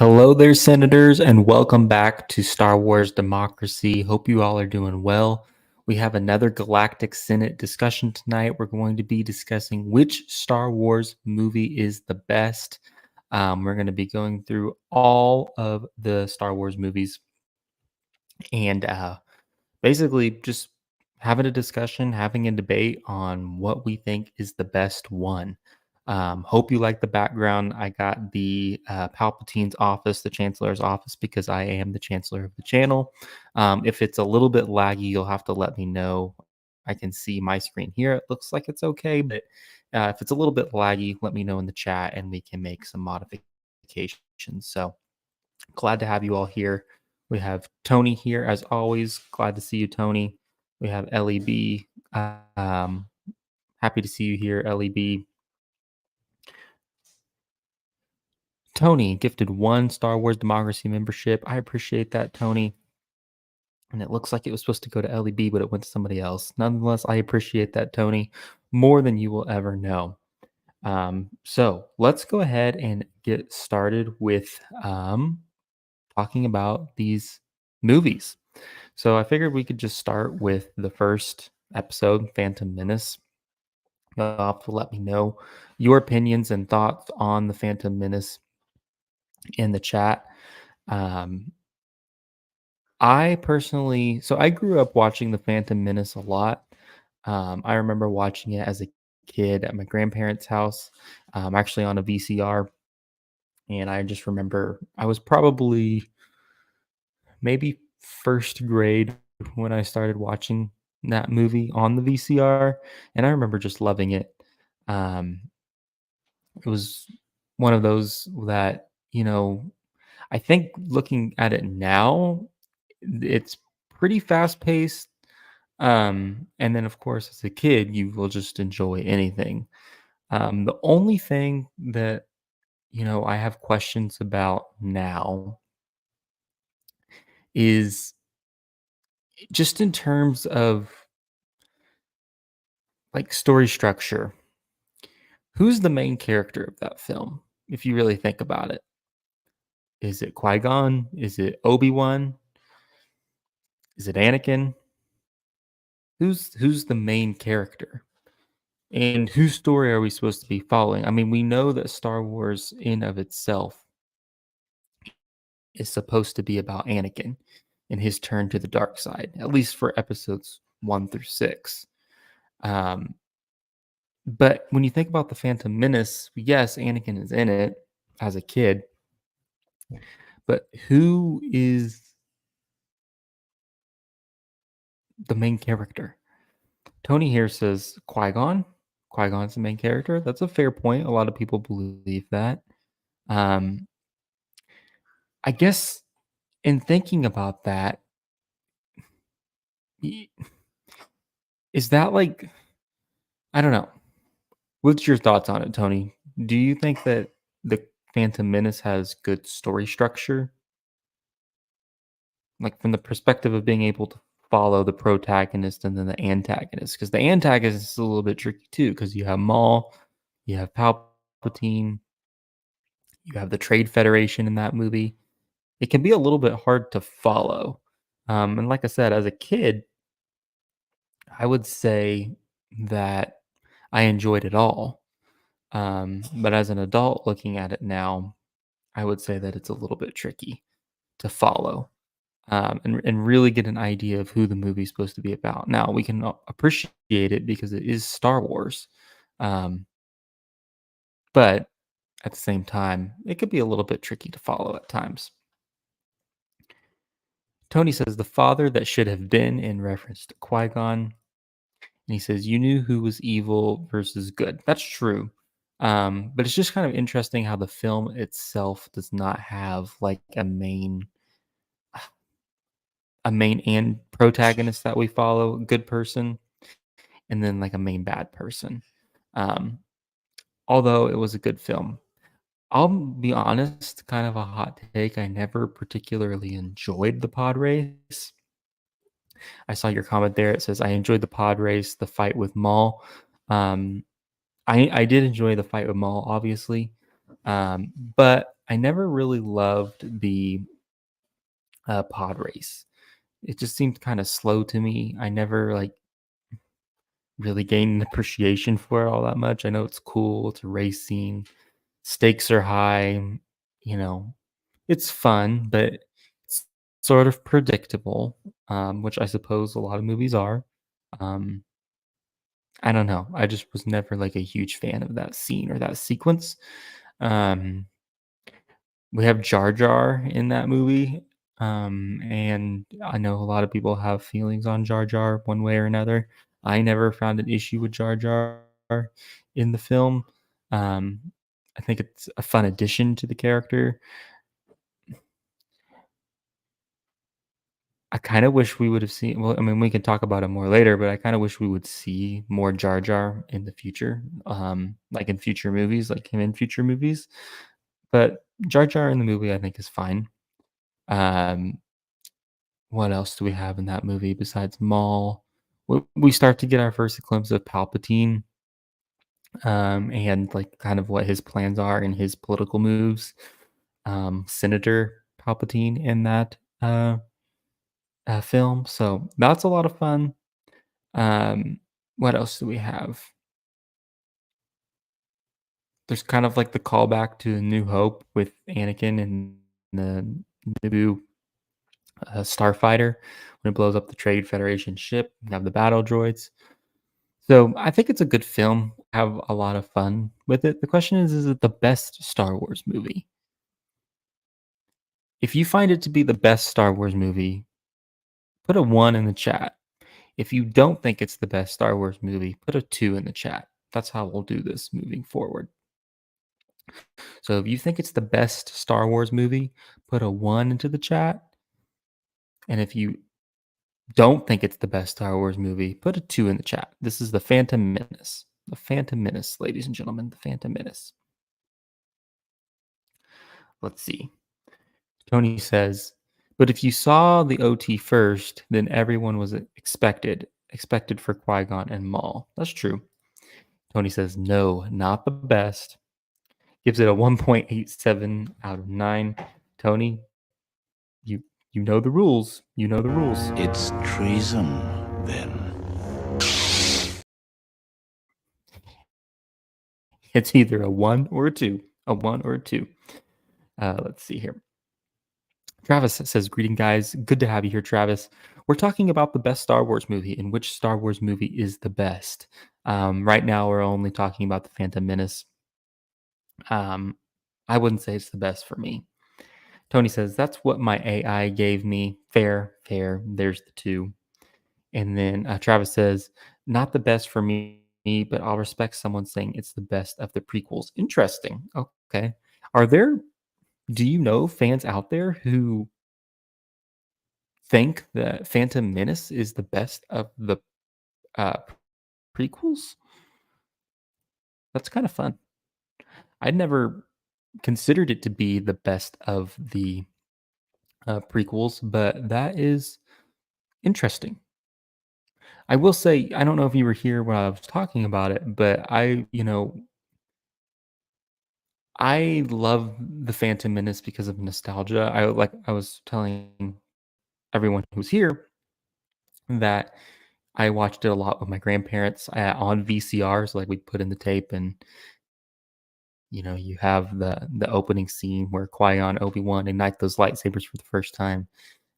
Hello there, Senators, and welcome back to Star Wars Democracy. Hope you all are doing well. We have another Galactic Senate discussion tonight. We're going to be discussing which Star Wars movie is the best. We're going to be going through all of the Star Wars movies and basically just having a discussion, having a debate on what we think is the best one. Hope you like the background. I got the Palpatine's office, the Chancellor's office, because I am the Chancellor of the channel. If it's a little bit laggy, you'll have to let me know. I can see my screen here. It looks like it's okay, but if it's a little bit laggy, let me know in the chat and we can make some modifications. So glad to have you all here. We have Tony here as always. Glad to see you, Tony. We have LEB. Um, Happy to see you here, LEB. Tony gifted 1 Star Wars Democracy membership. I appreciate that, Tony. And it looks like it was supposed to go to LEB, but it went to somebody else. Nonetheless, I appreciate that, Tony, more than you will ever know. So let's go ahead and get started with talking about these movies. So I figured we could just start with the first episode, Phantom Menace. You'll have to let me know your opinions and thoughts on the Phantom Menace in the chat. I personally, so I grew up watching the Phantom Menace a lot. I remember watching it as a kid at my grandparents' house, actually on a VCR. And I just remember I was probably maybe first grade when I started watching that movie on the VCR, and I remember just loving it. Um, it was one of those that, I think looking at it now, it's pretty fast paced. And then, of course, as a kid, you will just enjoy anything. The only thing that, I have questions about now is just in terms of like story structure. Who's the main character of that film? If you really think about it, is it Qui Gon? Is it Obi Wan? Is it Anakin? Who's the main character? And whose story are we supposed to be following? I mean, we know that Star Wars in of itself is supposed to be about Anakin and his turn to the dark side, at least for episodes 1 through 6. Um, but when you think about the Phantom Menace, yes, Anakin is in it as a kid, but who is the main character? Tony here says Qui Gon. Qui Gon's the main character. That's a fair point. A lot of people believe that. Um, I guess in thinking about that, y- is that like, I don't know. What's your thoughts on it, Tony? Do you think that the Phantom Menace has good story structure? Like from the perspective of being able to follow the protagonist and then the antagonist? Because the antagonist is a little bit tricky too, because you have Maul, you have Palpatine, you have the Trade Federation in that movie. It can be a little bit hard to follow. And like I said, as a kid, I would say that I enjoyed it all. But as an adult looking at it now, I would say that it's a little bit tricky to follow and really get an idea of who the movie's supposed to be about. Now, we can appreciate it because it is Star Wars. Um, but at the same time, it could be a little bit tricky to follow at times. Tony says, the father that should have been in reference to Qui Gon. And he says, you knew who was evil versus good. That's true. But it's just kind of interesting how the film itself does not have like a main and protagonist that we follow, a good person, and then like a main bad person. Um, Although it was a good film. I'll be honest, kind of a hot take. I never particularly enjoyed the pod race. I saw your comment there. It says, I enjoyed the pod race, the fight with Maul. Um, I did enjoy the fight with Maul, obviously. But I never really loved the pod race. It just seemed kind of slow to me. I never like really gained an appreciation for it all that much. I know it's cool. It's a race scene. Stakes are high. You know, it's fun, but it's sort of predictable, which I suppose a lot of movies are. Um, I don't know. I just was never like a huge fan of that scene or that sequence. Um, we have Jar Jar in that movie, and I know a lot of people have feelings on Jar Jar one way or another. I never found an issue with Jar Jar in the film. Um, I think it's a fun addition to the character. I kinda wish we would've seen well, I mean, we can talk about it more later, but I kinda wish we would see more Jar Jar in the future, like, in future movies, like, him in future movies, but Jar Jar in the movie, I think, is fine. Um, what else do we have in that movie besides Maul? We start to get our first glimpse of Palpatine, and, like, kind of what his plans are and his political moves, Senator Palpatine in that, film, so that's a lot of fun. Um, what else do we have? There's kind of like the callback to New Hope with Anakin and the Naboo starfighter when it blows up the Trade Federation ship. You have the battle droids. So I think it's a good film. Have a lot of fun with it. The question is it the best Star Wars movie? If you find it to be the best Star Wars movie, put a one in the chat. If you don't think it's the best Star Wars movie, put a two in the chat. That's how we'll do this moving forward. So if you think it's the best Star Wars movie, put a 1 into the chat, and if you don't think it's the best Star Wars movie, put a 2 in the chat. This is The Phantom Menace. The Phantom Menace, ladies and gentlemen, The Phantom Menace. Let's see. Tony says, "But if you saw the OT first, then everyone was expected for Qui-Gon and Maul." That's true. Tony says, "No, not the best." Gives it a 1.87 out of 9. Tony, You you know the rules. You know the rules. It's treason, then. It's either a 1 or a 2. A 1 or a 2. Let's see here. Travis says, "Greeting, guys. Good to have you here, Travis. We're talking about the best Star Wars movie and which Star Wars movie is the best. Right now, we're only talking about The Phantom Menace. Um, I wouldn't say it's the best for me." Tony says, "That's what my AI gave me. Fair, fair. There's the 2." And then Travis says, "Not the best for me, but I'll respect someone saying it's the best of the prequels." Interesting. Okay. Are there, do you know fans out there who think that Phantom Menace is the best of the uh, prequels? That's kind of fun. I'd never considered it to be the best of the prequels, but that is interesting. I will say, I don't know if you were here when I was talking about it, but I love The Phantom Menace because of nostalgia. I was telling everyone who's here that I watched it a lot with my grandparents, on VCRs, like, we'd put in the tape and, you have the opening scene where Qui-Gon, Obi-Wan ignite those lightsabers for the first time,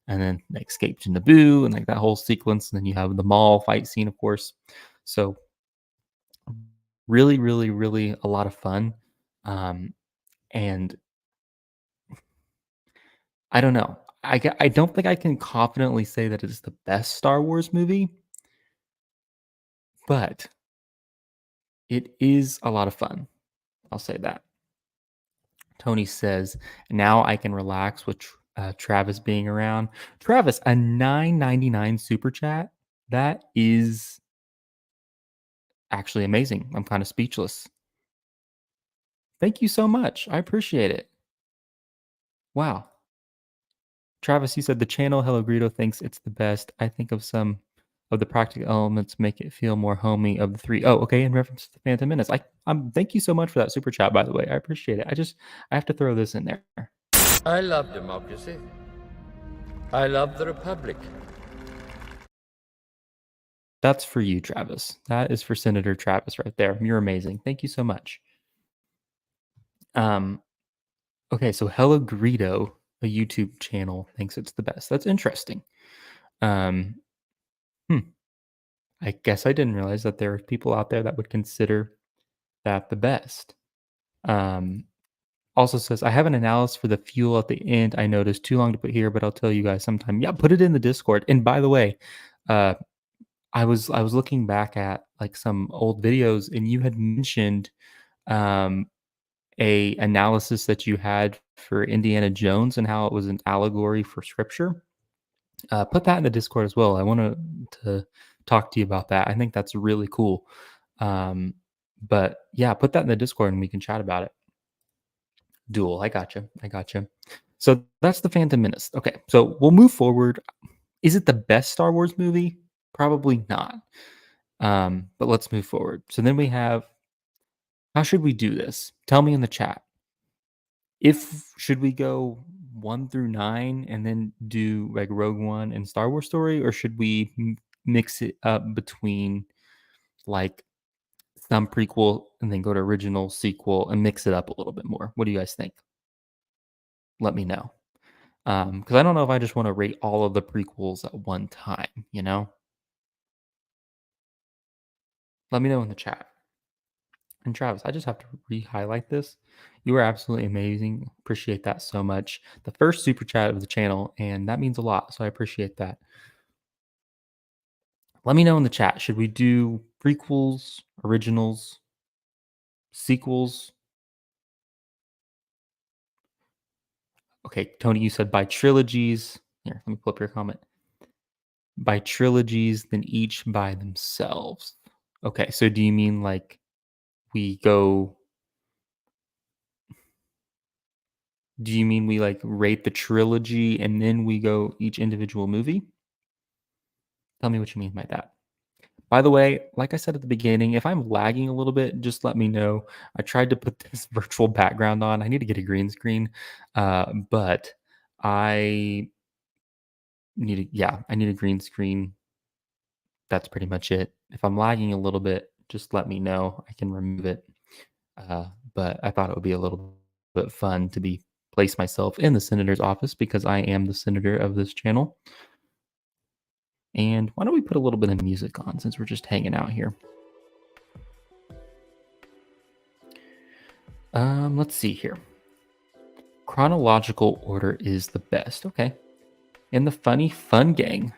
and then they escape to Naboo and, like, that whole sequence, and then you have the mall fight scene, of course. So, really, really, really a lot of fun, and I don't know. I don't think I can confidently say that it's the best Star Wars movie, but it is a lot of fun. I'll say that. Tony says, "Now I can relax with Travis being around." Travis, a 9.99 super chat. That is actually amazing. I'm kind of speechless. Thank you so much. I appreciate it. Wow. Travis, you said the channel Hello Greedo thinks it's the best. I think of some of the practical elements make it feel more homey of the three. Oh, okay, in reference to the Phantom Menace. Thank you so much for that super chat, by the way. I appreciate it. I have to throw this in there. I love democracy. I love the Republic. That's for you, Travis. That is for Senator Travis right there. You're amazing. Thank you so much. Okay, so Hello Greedo, a YouTube channel, thinks it's the best. That's interesting. Um, hmm. I guess I didn't realize that there are people out there that would consider that the best. Um, Also says, I have an analysis for the fuel at the end. I noticed too long to put here, but I'll tell you guys sometime. Yeah, put it in the Discord. And by the way, uh, I was looking back at like some old videos, and you had mentioned um, a analysis that you had for Indiana Jones and how it was an allegory for Scripture. Put that in the Discord as well. I want to talk to you about that. I think that's really cool. But yeah, put that in the Discord and we can chat about it. Duel. I gotcha. I gotcha. So that's the Phantom Menace. Okay, so we'll move forward. Is it the best Star Wars movie? Probably not. But let's move forward. So then we have, how should we do this? Tell me in the chat. If should we go 1 through 9 and then do like Rogue One and Star Wars Story, or should we mix it up between like some prequel and then go to original sequel and mix it up a little bit more? What do you guys think? Let me know. Because I don't know if I just want to rate all of the prequels at one time, you know? Let me know in the chat. And Travis, I just have to re-highlight this. You are absolutely amazing. Appreciate that so much. The first super chat of the channel, and that means a lot. So I appreciate that. Let me know in the chat. Should we do prequels, originals, sequels? Okay, Tony, you said by trilogies. Here, let me pull up your comment. By trilogies, then each by themselves. Okay, so do you mean like we go? Do you mean we like rate the trilogy and then we go each individual movie? Tell me what you mean by that. By the way, like I said at the beginning, if I'm lagging a little bit, just let me know. I tried to put this virtual background on. I need to get a green screen, but I I need a green screen. That's pretty much it. If I'm lagging a little bit, just let me know. I can remove it. But I thought it would be a little bit fun to be place myself in the senator's office because I am the senator of this channel. And why don't we put a little bit of music on since we're just hanging out here? Let's see here. Chronological order is the best. Okay. And the funny fun gang.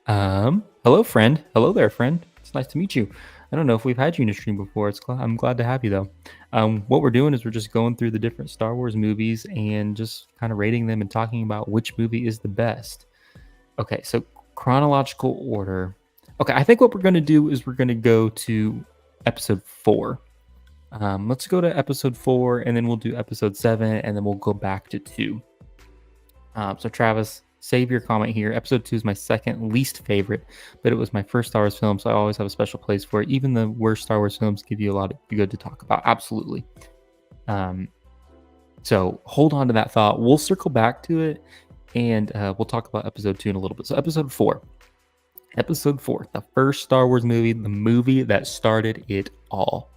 Hello, friend. Hello there, friend. It's nice to meet you. I don't know if we've had you in a stream before. I'm glad to have you though. What we're doing is we're just going through the different Star Wars movies and just kind of rating them and talking about which movie is the best. Okay, so chronological order. Okay, I think what we're going to do is we're going to go to episode 4. Let's go to episode 4, and then we'll do episode 7, and then we'll go back to 2. So Travis, save your comment here. Episode 2 is my second least favorite, but it was my first Star Wars film, so I always have a special place for it. Even the worst Star Wars films give you a lot of good to talk about. Absolutely. So hold on to that thought. We'll circle back to it, and we'll talk about episode 2 in a little bit. So episode 4. Episode 4, the first Star Wars movie, the movie that started it all.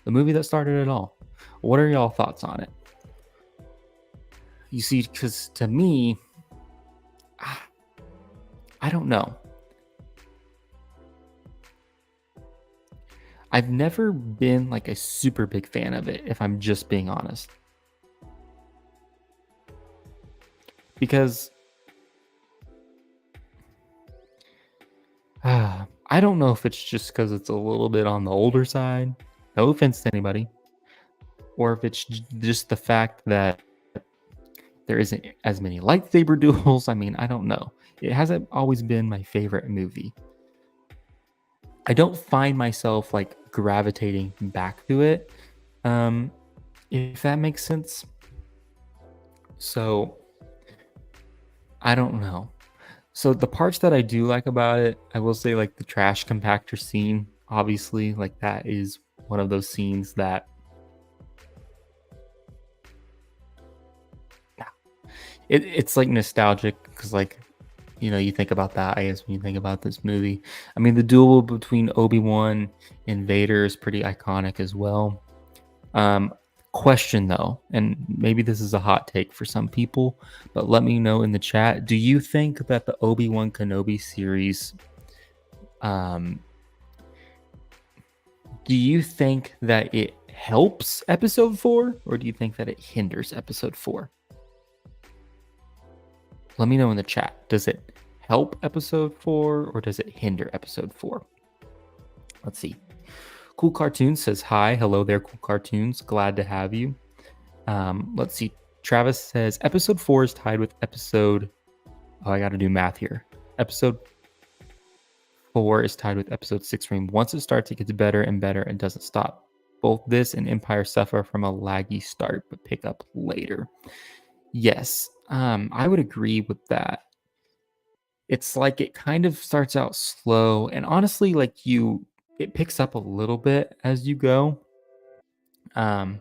The movie that started it all. What are y'all thoughts on it? You see, because to me, I don't know. I've never been like a super big fan of it, if I'm just being honest. Because I don't know if it's just because it's a little bit on the older side. No offense to anybody. Or if it's just the fact that there isn't as many lightsaber duels. I mean, I don't know. It hasn't always been my favorite movie. I don't find myself like gravitating back to it, if that makes sense. So I don't know. So the parts that I do like about it, I will say like the trash compactor scene, obviously, like that is one of those scenes that it's like nostalgic because like you think about that, I guess, when you think about this movie. I mean, the duel between Obi-Wan and Vader is pretty iconic as well. Um, Question though, and maybe this is a hot take for some people, but let me know in the chat. Do you think that the Obi-Wan Kenobi series, um, do you think that it helps episode 4 or do you think that it hinders episode 4? Let me know in the chat. Does it help episode 4 or does it hinder episode 4? Let's see. Cool Cartoons says hi. Hello there, Cool Cartoons. Glad to have you. Let's see. Travis says episode 4 is tied with episode. Oh, I got to do math here. Episode 4 is tied with episode 6. Once it starts, it gets better and better and doesn't stop. Both this and Empire suffer from a laggy start, but pick up later. Yes, I would agree with that. It's like it kind of starts out slow, and honestly, like it picks up a little bit as you go. Um,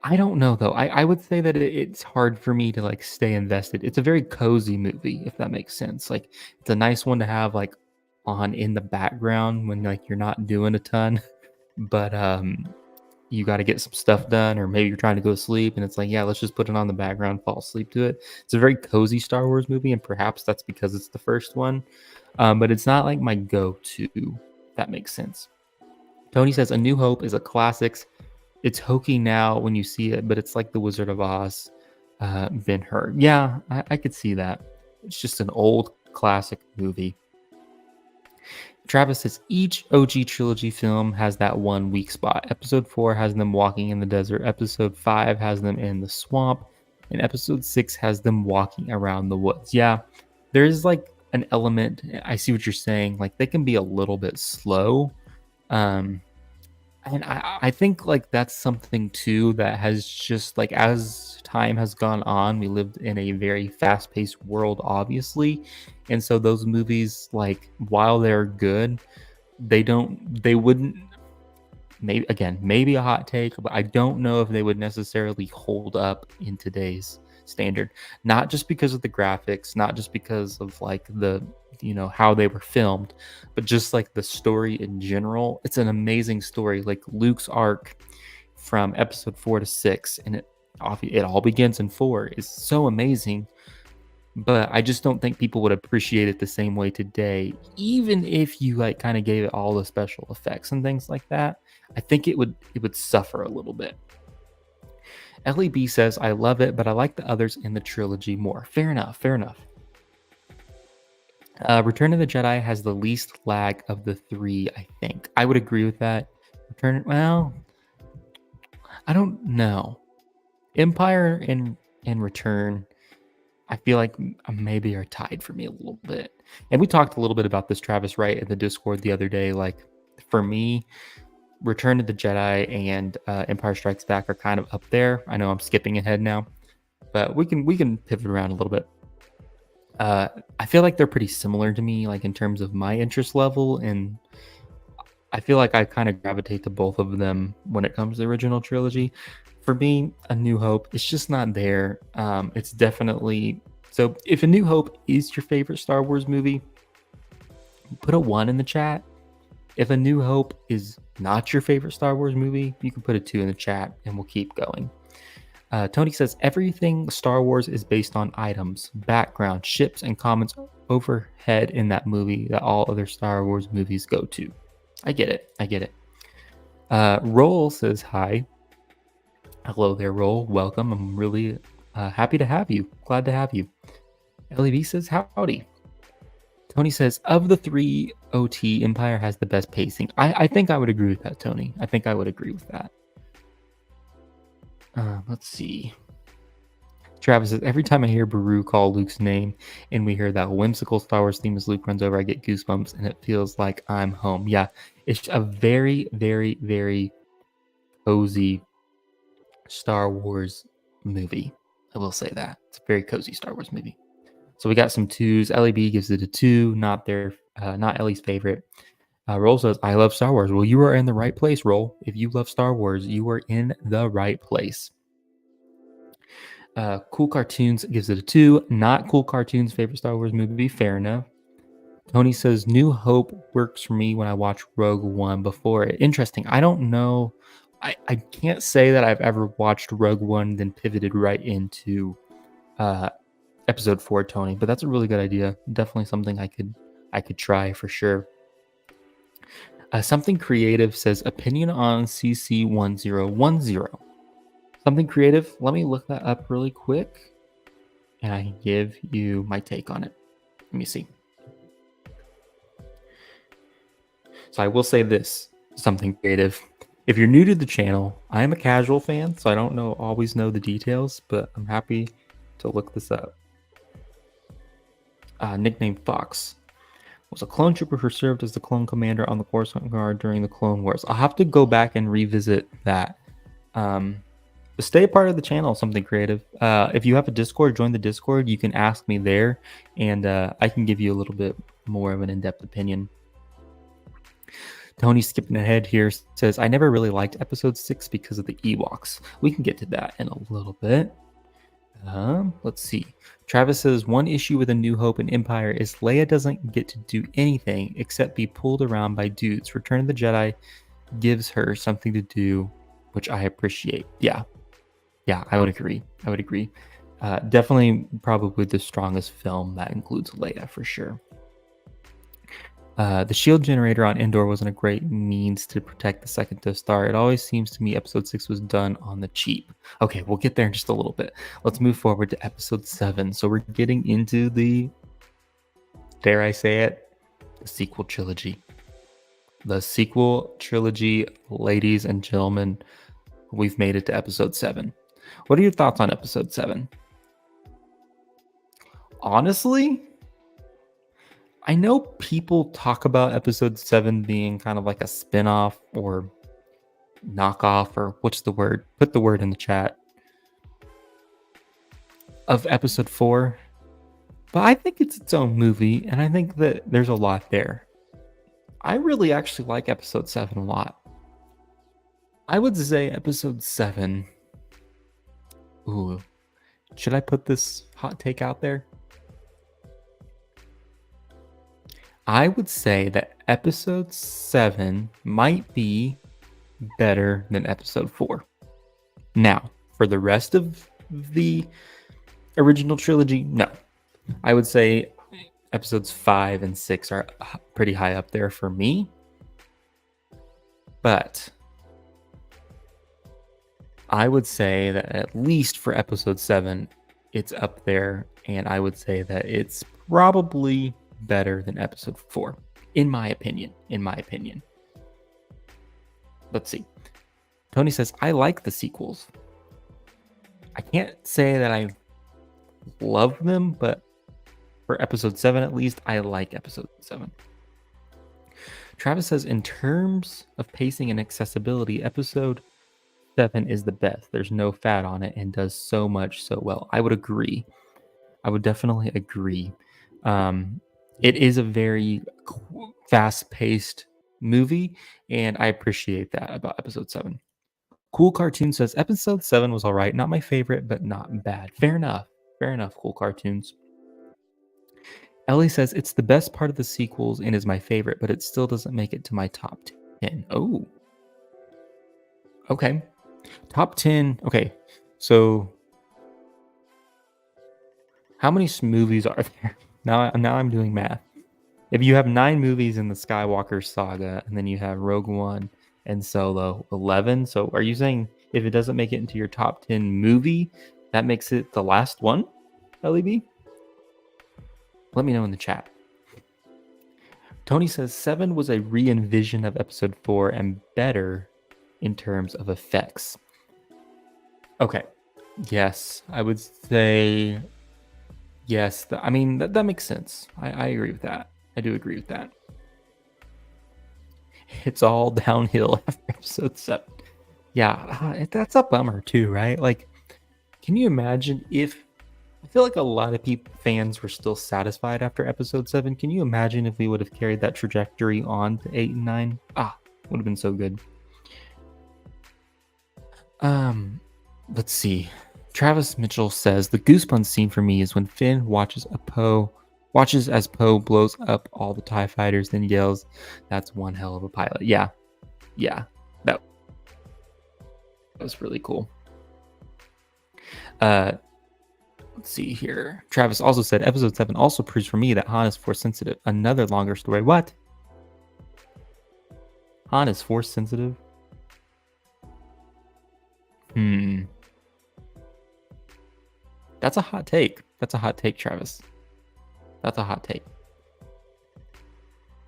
I don't know though. I would say that it's hard for me to like stay invested. It's a very cozy movie, if that makes sense. Like it's a nice one to have like on in the background when like you're not doing a ton, but you got to get some stuff done, or maybe you're trying to go to sleep, and it's like, yeah, let's just put it on the background, fall asleep to it. It's a very cozy Star Wars movie, and perhaps that's because it's the first one, but it's not like my go-to. If that makes sense. Tony says, A New Hope is a classic. It's hokey now when you see it, but it's like The Wizard of Oz, Ben-Hur. Yeah, I could see that. It's just an old classic movie. Travis says, each OG trilogy film has that one weak spot. Episode 4 has them walking in the desert. Episode 5 has them in the swamp. And episode 6 has them walking around the woods. Yeah, there's like an element. I see what you're saying. Like they can be a little bit slow. And I think like that's something too that has just like as time has gone on, we lived in a very fast-paced world, obviously. And so those movies, like while they're good, they wouldn't, maybe a hot take, but I don't know if they would necessarily hold up in today's standard. Not just because of the graphics, not just because of like the how they were filmed, but just like the story in general. It's an amazing story. Like Luke's arc from episode 4 to 6, and it all begins in 4, is so amazing. But I just don't think people would appreciate it the same way today, even if you like kind of gave it all the special effects and things like that. I think it would suffer a little bit. LEB says, I love it, but I like the others in the trilogy more. Fair enough. Return of the Jedi has the least lag of the 3, I think. I would agree with that. Well, I don't know. Empire and Return, I feel like maybe are tied for me a little bit. And we talked a little bit about this, Travis, right, in the Discord the other day. Like, for me, Return of the Jedi and Empire Strikes Back are kind of up there. I know I'm skipping ahead now, but we can pivot around a little bit. I feel like they're pretty similar to me, like in terms of my interest level, and I feel like I kind of gravitate to both of them when it comes to the original trilogy. For me, A New Hope, it's just not there. It's definitely so. If A New Hope is your favorite Star Wars movie, put a 1 in the chat. If A New Hope is not your favorite Star Wars movie, you can put a 2 in the chat, and we'll keep going. Tony says, everything Star Wars is based on items, background, ships, and comments overhead in that movie that all other Star Wars movies go to. I get it. Roll says hi. Hello there, Roll. Welcome. I'm really happy to have you. Glad to have you. LEB says, howdy. Tony says, of the 3 OT, Empire has the best pacing. I think I would agree with that, Tony. I think I would agree with that. Let's see. Travis says, every time I hear Baru call Luke's name and we hear that whimsical Star Wars theme as Luke runs over, I get goosebumps and it feels like I'm home. Yeah, it's a very, very, very cozy Star Wars movie. I will say that. It's a very cozy Star Wars movie. So we got some 2s. LAB gives it a 2, not Ellie's favorite. Roll says, I love Star Wars. Well, you are in the right place, Roll. If you love Star Wars, you are in the right place. Cool Cartoons gives it a 2. Not Cool Cartoons' favorite Star Wars movie. Fair enough. Tony says, New Hope works for me when I watch Rogue One before it. Interesting. I don't know. I can't say that I've ever watched Rogue One, then pivoted right into episode 4, Tony. But that's a really good idea. Definitely something I could try for sure. Something Creative says, opinion on CC1010. Something Creative, let me look that up really quick, and I can give you my take on it. Let me see. So I will say this, Something Creative. If you're new to the channel, I am a casual fan, so I don't always know the details, but I'm happy to look this up. Nickname Fox was a clone trooper who served as the clone commander on the Coruscant Guard during the Clone Wars. I'll have to go back and revisit that. Stay a part of the channel, Something Creative. If you have a Discord, join the Discord. You can ask me there, and I can give you a little bit more of an in-depth opinion. Tony, skipping ahead here, says, I never really liked episode 6 because of the Ewoks. We can get to that in a little bit. Let's see. Travis says, one issue with A New Hope and Empire is Leia doesn't get to do anything except be pulled around by dudes. Return of the Jedi gives her something to do, which I appreciate. Yeah, I would agree. Definitely probably the strongest film that includes Leia for sure. The shield generator on Endor wasn't a great means to protect the second Death Star. It always seems to me episode 6 was done on the cheap. Okay, we'll get there in just a little bit. Let's move forward to episode 7. So we're getting into the, dare I say it, the sequel trilogy. The sequel trilogy, ladies and gentlemen, we've made it to episode 7. What are your thoughts on episode 7? Honestly, I know people talk about episode 7 being kind of like a spin-off or knockoff, or what's the word? Put the word in the chat. Of episode 4. But I think it's its own movie, and I think that there's a lot there. I really actually like episode 7 a lot. I would say episode 7... Ooh. Should I put this hot take out there? I would say that episode 7 might be better than episode 4. Now, for the rest of the original trilogy, no. I would say episodes 5 and 6 are pretty high up there for me. But I would say that at least for episode 7, it's up there. And I would say that it's probably better than episode 4, in my opinion. Let's see. Tony says, I like the sequels. I can't say that I love them, but for episode 7 at least, I like episode 7. Travis says, in terms of pacing and accessibility, episode 7 is the best. There's no fat on it and does so much so well. I would agree. I would definitely agree. It is a very fast-paced movie, and I appreciate that about episode 7. Cool Cartoon says, episode 7 was all right. Not my favorite, but not bad. Fair enough, Cool Cartoons. Ellie says, it's the best part of the sequels and is my favorite, but it still doesn't make it to my top 10. Oh. Okay. Top 10. Okay, so how many movies are there? Now I'm doing math. If you have 9 movies in the Skywalker saga, and then you have Rogue One and Solo, 11. So are you saying if it doesn't make it into your top 10 movie, that makes it the last one, LEB? Let me know in the chat. Tony says 7 was a re-envision of episode 4 and better in terms of effects. Okay. Yes, I would say yes. I mean, that makes sense. I agree with that. I do agree with that. It's all downhill after episode 7. Yeah, that's a bummer too, right? Like, can you imagine if I feel like a lot of fans were still satisfied after episode 7. Can you imagine if we would have carried that trajectory on to 8 and 9? Would have been so good. Let's see. Travis Mitchell says the goosebumps scene for me is when Finn watches as Poe blows up all the TIE fighters, then yells, "That's one hell of a pilot." Yeah, that was really cool. Let's see here. Travis also said episode 7 also proves for me that Han is force sensitive. Another longer story. What? Han is force sensitive? That's a hot take. Travis. That's a hot take.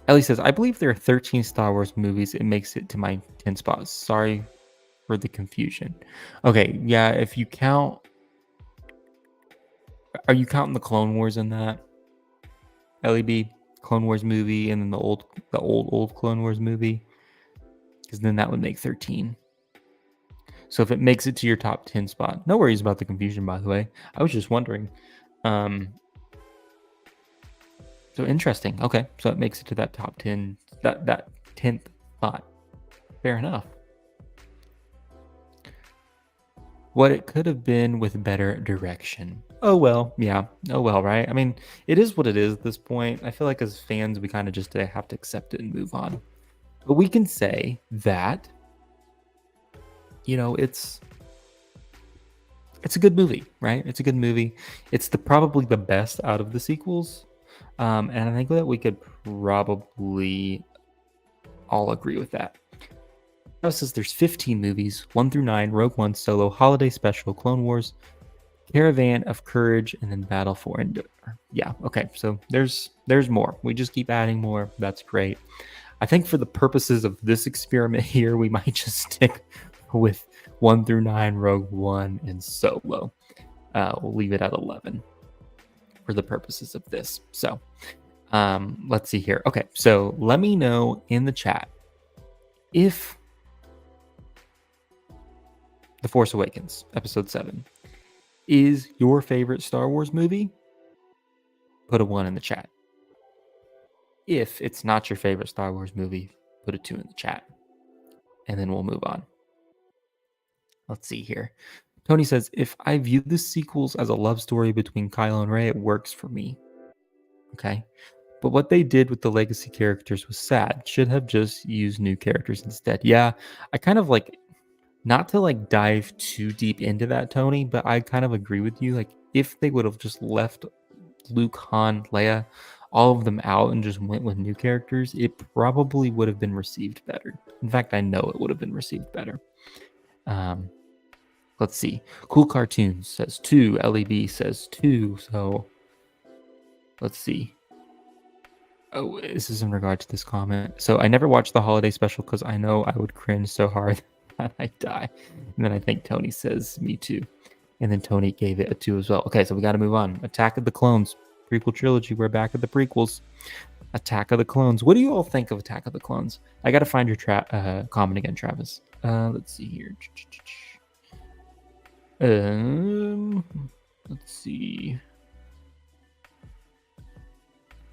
Ellie says, I believe there are 13 Star Wars movies. It makes it to my 10 spots. Sorry for the confusion. Okay, yeah, if you count... Are you counting the Clone Wars in that? LEB, Clone Wars movie, and then the old Clone Wars movie? Because then that would make 13. So if it makes it to your top 10 spot, no worries about the confusion, by the way. I was just wondering. So interesting. Okay, so it makes it to that top 10, that 10th spot. Fair enough. What it could have been with better direction. Oh well, yeah. Oh well, right? I mean, it is what it is at this point. I feel like as fans, we kind of just have to accept it and move on. But we can say that, it's a good movie, right? It's a good movie. It's probably the best out of the sequels. And I think that we could probably all agree with that. It says there's 15 movies, 1 through 9, Rogue One, Solo, Holiday Special, Clone Wars, Caravan of Courage, and then Battle for Endor. Yeah, okay, so there's more. We just keep adding more. That's great. I think for the purposes of this experiment here, we might just stick with 1 through 9, Rogue One, and Solo. We'll leave it at 11 for the purposes of this. So let's see here. Okay, so let me know in the chat if The Force Awakens, Episode 7, is your favorite Star Wars movie. Put a 1 in the chat. If it's not your favorite Star Wars movie, put a 2 in the chat. And then we'll move on. Let's see here. Tony says, if I view the sequels as a love story between Kylo and Rey, it works for me. Okay. But what they did with the legacy characters was sad. Should have just used new characters instead. Yeah, I kind of not to dive too deep into that, Tony, but I kind of agree with you. If they would have just left Luke, Han, Leia, all of them out and just went with new characters, it probably would have been received better. In fact, I know it would have been received better. Let's see. Cool Cartoons says 2. LEB says 2. So let's see. Oh, this is in regard to this comment. So I never watched the holiday special because I know I would cringe so hard that I die. And then I think Tony says me too. And then Tony gave it a 2 as well. Okay, so we got to move on. Attack of the Clones. Prequel trilogy. We're back at the prequels. Attack of the Clones. What do you all think of Attack of the Clones? I got to find your comment again, Travis. Let's see here. Let's see.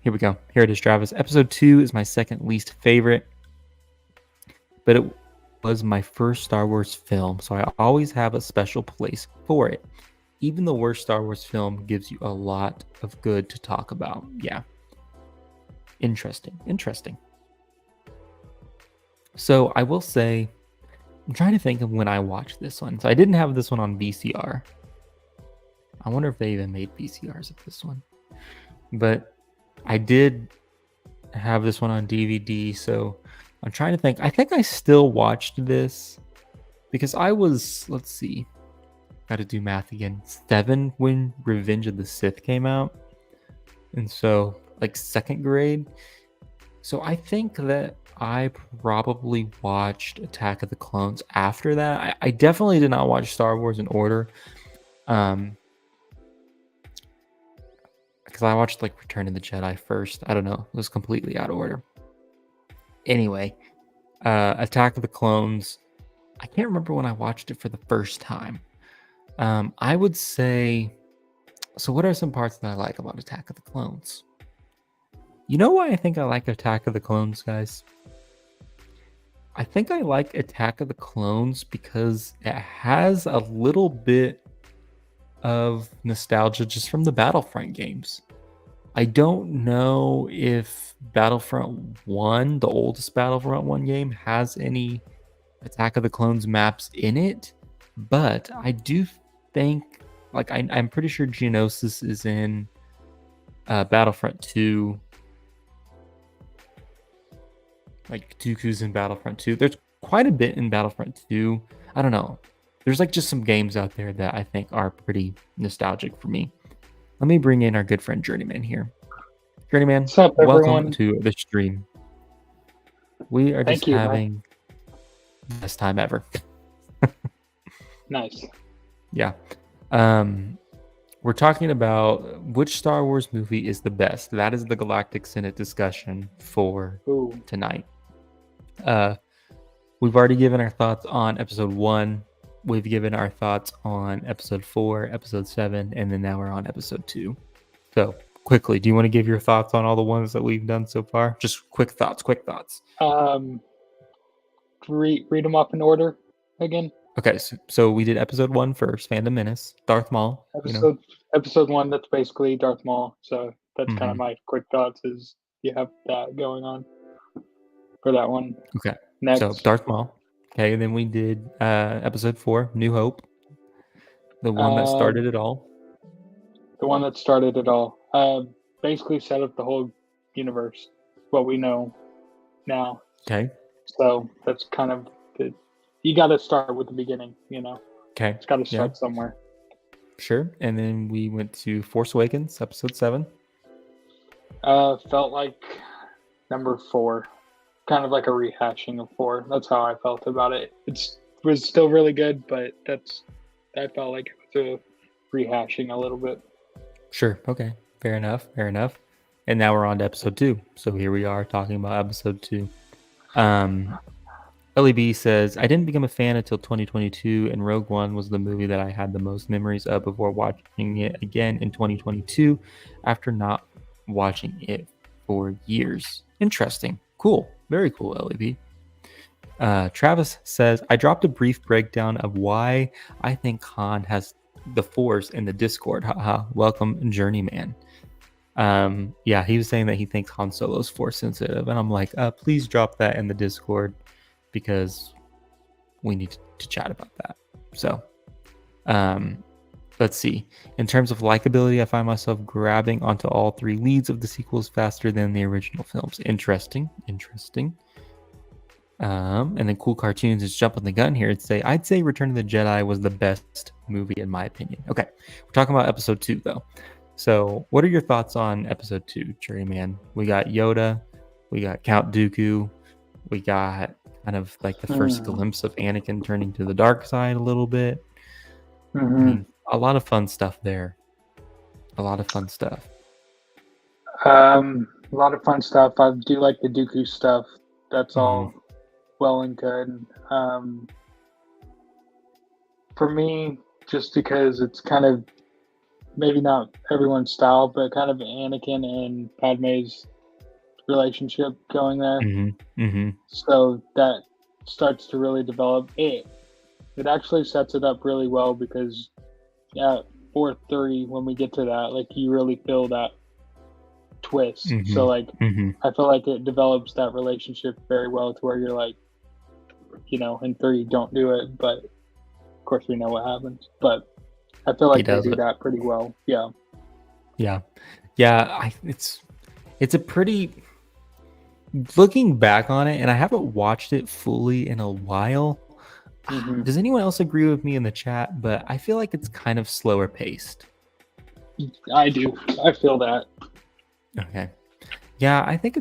Here we go. Here it is, Travis. Episode 2 is my second least favorite, but it was my first Star Wars film, so I always have a special place for it. Even the worst Star Wars film gives you a lot of good to talk about. Yeah. Interesting. So I will say, I'm trying to think of when I watched this one. So I didn't have this one on VCR. I wonder if they even made VCRs of this one. But I did have this one on DVD. So I'm trying to think. I think I still watched this because I was, let's see. Got to do math again. 7 when Revenge of the Sith came out. And so second grade. So I think that I probably watched Attack of the Clones after that. I definitely did not watch Star Wars in order. Because I watched Return of the Jedi first. I don't know. It was completely out of order. Anyway, Attack of the Clones. I can't remember when I watched it for the first time. I would say So what are some parts that I like about Attack of the Clones? You know why I think I like Attack of the Clones, guys? I think I like Attack of the Clones because it has a little bit of nostalgia just from the Battlefront games. I don't know if Battlefront 1, the oldest Battlefront 1 game, has any Attack of the Clones maps in it, but I do think, like, I'm pretty sure Geonosis is in Battlefront 2. Like, Dooku's in Battlefront 2. There's quite a bit in Battlefront 2. I don't know. There's like just some games out there that I think are pretty nostalgic for me. Let me bring in our good friend Journeyman here. Journeyman, What's up, welcome everyone? to the stream. We are Thank just you, man. having the best time ever. Nice. Yeah. We're talking about which Star Wars movie is the best. That is the Galactic Senate discussion for Ooh. tonight. We've already given our thoughts on episode 1. We've given our thoughts on episode 4, episode 7, and then now we're on episode 2. So, quickly, do you want to give your thoughts on all the ones that we've done so far? Just quick thoughts. Read them off in order again. Okay, so we did episode 1 first, Phantom Menace, Darth Maul. Episode 1, that's basically Darth Maul. So that's kind of Mhm. my quick thoughts. Is you have that going on for that one. Okay, Next, so Darth Maul. Okay, and then we did episode 4, New Hope, the one that started it all. the one that started it all. Basically set up the whole universe, what we know now. Okay, So that's kind of the. You got to start with the beginning. okay, It's got to start somewhere. sure. And then we went to Force Awakens, episode 7. Felt like number 4, kind of like a rehashing of 4. That's how I felt about it. It was still really good, but I felt like it was a rehashing a little bit. Sure. Okay. Fair enough. And now we're on to episode 2. So here we are talking about episode 2. LEB says, I didn't become a fan until 2022, and Rogue One was the movie that I had the most memories of before watching it again in 2022 after not watching it for years. Interesting. Cool. Very cool, LEB. Travis says, I dropped a brief breakdown of why I think Han has the Force in the Discord. Haha. Welcome, Journeyman. Yeah, he was saying that he thinks Han Solo's Force sensitive, and I'm like, please drop that in the Discord because we need to chat about that. So, let's see. In terms of likability, I find myself grabbing onto all 3 leads of the sequels faster than the original films. Interesting. And then Cool Cartoons is jumping the gun here and say, I'd say Return of the Jedi was the best movie in my opinion. Okay, we're talking about episode 2 though. So what are your thoughts on episode 2, Journeyman? We got Yoda, we got Count Dooku, we got kind of like the first glimpse of Anakin turning to the dark side a little bit. I mean, a lot of fun stuff there. A lot of fun stuff. A lot of fun stuff. I do like the Dooku stuff. That's all well and good. For me, just because it's kind of maybe not everyone's style, but kind of Anakin and Padme's relationship going there. So that starts to really develop. It actually sets it up really well because at 4-3, when we get to that, like you really feel that twist. So like I feel like it develops that relationship very well to where you're like, in 3 don't do it, but of course we know what happens. But I feel like they do that pretty well. Yeah. It's a pretty, looking back on it, and I haven't watched it fully in a while. Does anyone else agree with me in the chat? But I feel like it's kind of slower paced. I do. I feel that. Okay. Yeah, I think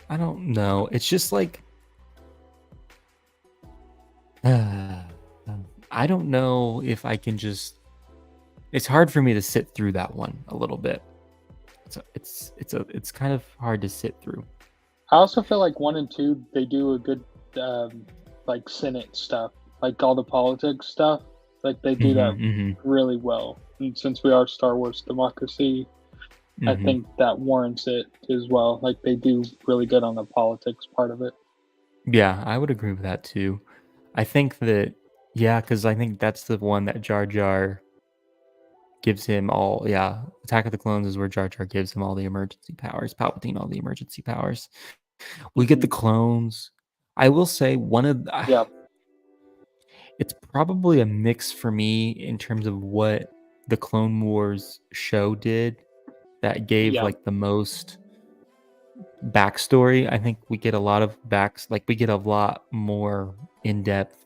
I don't know. It's just like, I don't know if I can just, it's hard for me to sit through that one a little bit. It's kind of hard to sit through. I also feel like 1 and 2, they do a good, like Senate stuff, like all the politics stuff. Like they do that really well. and since we are Star Wars democracy, I Mhm. think that warrants it as well. Like they do really good on the politics part of it. Yeah, I would agree with that too. I think that yeah, because I think that's the one that Jar Jar gives him all. Yeah, Attack of the Clones is where Jar Jar gives him all the emergency powers. Palpatine all the emergency powers. We get the Hmm. clones. I will say one of Yeah, it's probably a mix for me in terms of what the Clone Wars show did that gave yeah, like the most backstory. I think we get a lot of we get a lot more in depth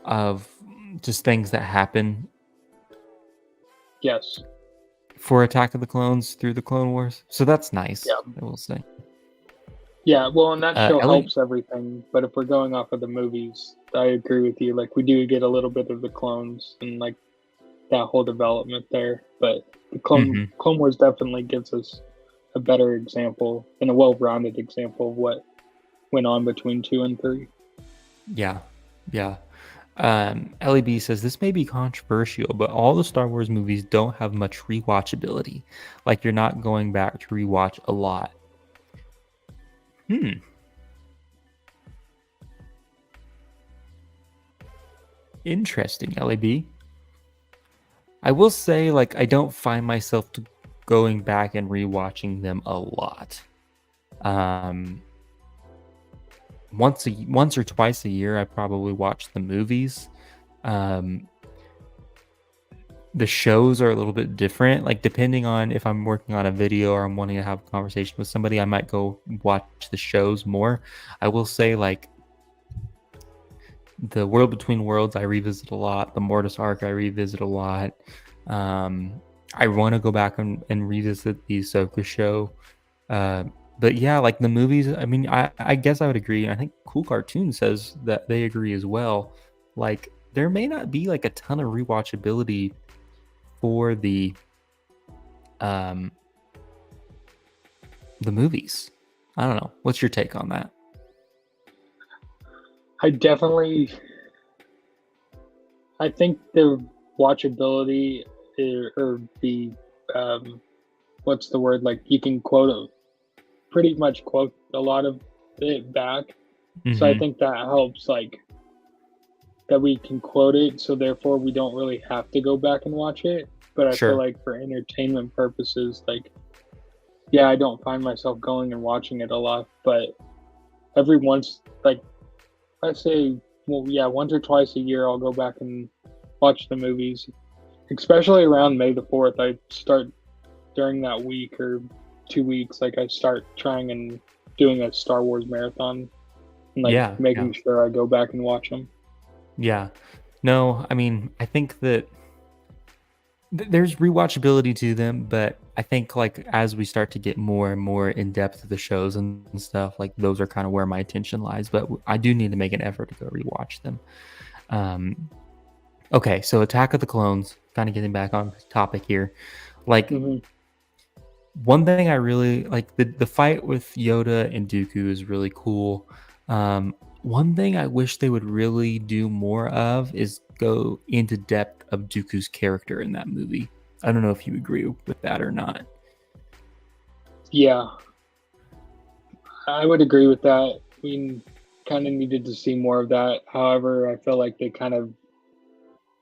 of just things that happen yes, for Attack of the Clones through the Clone Wars. So that's nice, yeah, I will say. yeah. Well, and that show Ellie? helps everything. But if we're going off of the movies, I agree with you. Like we do get a little bit of the clones and like that whole development there. But the Hmm. Clone Wars definitely gives us a better example and a well-rounded example of what went on between 2 and 3. Yeah. Yeah. Ellie B says this may be controversial, but all the Star Wars movies don't have much rewatchability. Like you're not going back to rewatch a lot. Hmm. Interesting, Ellie B. I will say, like, I don't find myself going back and rewatching them a lot. Um, once or twice a year, I probably watch the movies. Um, the shows are a little bit different. Like, depending on if I'm working on a video or I'm wanting to have a conversation with somebody, I might go watch the shows more. I will say, like, the World Between Worlds, I revisit a lot. The Mortis arc, I revisit a lot. I want to go back and revisit the Ahsoka show. Uh, but yeah, like the movies, I mean, I guess I would agree. I think Cool Cartoon says that they agree as well. Like, there may not be like a ton of rewatchability for um the movies. I don't know. What's your take on that? I definitely, I think the watchability or the what's the word, like you can pretty much quote a lot of it back. So I Mm-hmm. think that helps, like that we can quote it, so therefore we don't really have to go back and watch it. But I feel Sure. like for entertainment purposes, like yeah, I don't find myself going and watching it a lot, but every once, like I say, well, yeah, once or twice a year, I'll go back and watch the movies, especially around May the 4th. I start during that week or 2 weeks, like I start trying and doing a Star Wars marathon and like Yeah. Yeah. making sure I go back and watch them. Yeah. No, I mean, I think that there's rewatchability to them, but I think like as we start to get more and more in depth of the shows and stuff, like those are kind of where my attention lies. But I do need to make an effort to go rewatch them. Um, okay, so Attack of the Clones, kind of getting back on topic here. Like Hmm. one thing I really like the fight with Yoda and Dooku is really cool. One thing I wish they would really do more of is go into depth of Dooku's character in that movie. I don't know if you agree with that or not. Yeah, I would agree with that. We kind of needed to see more of that. However, I feel like they kind of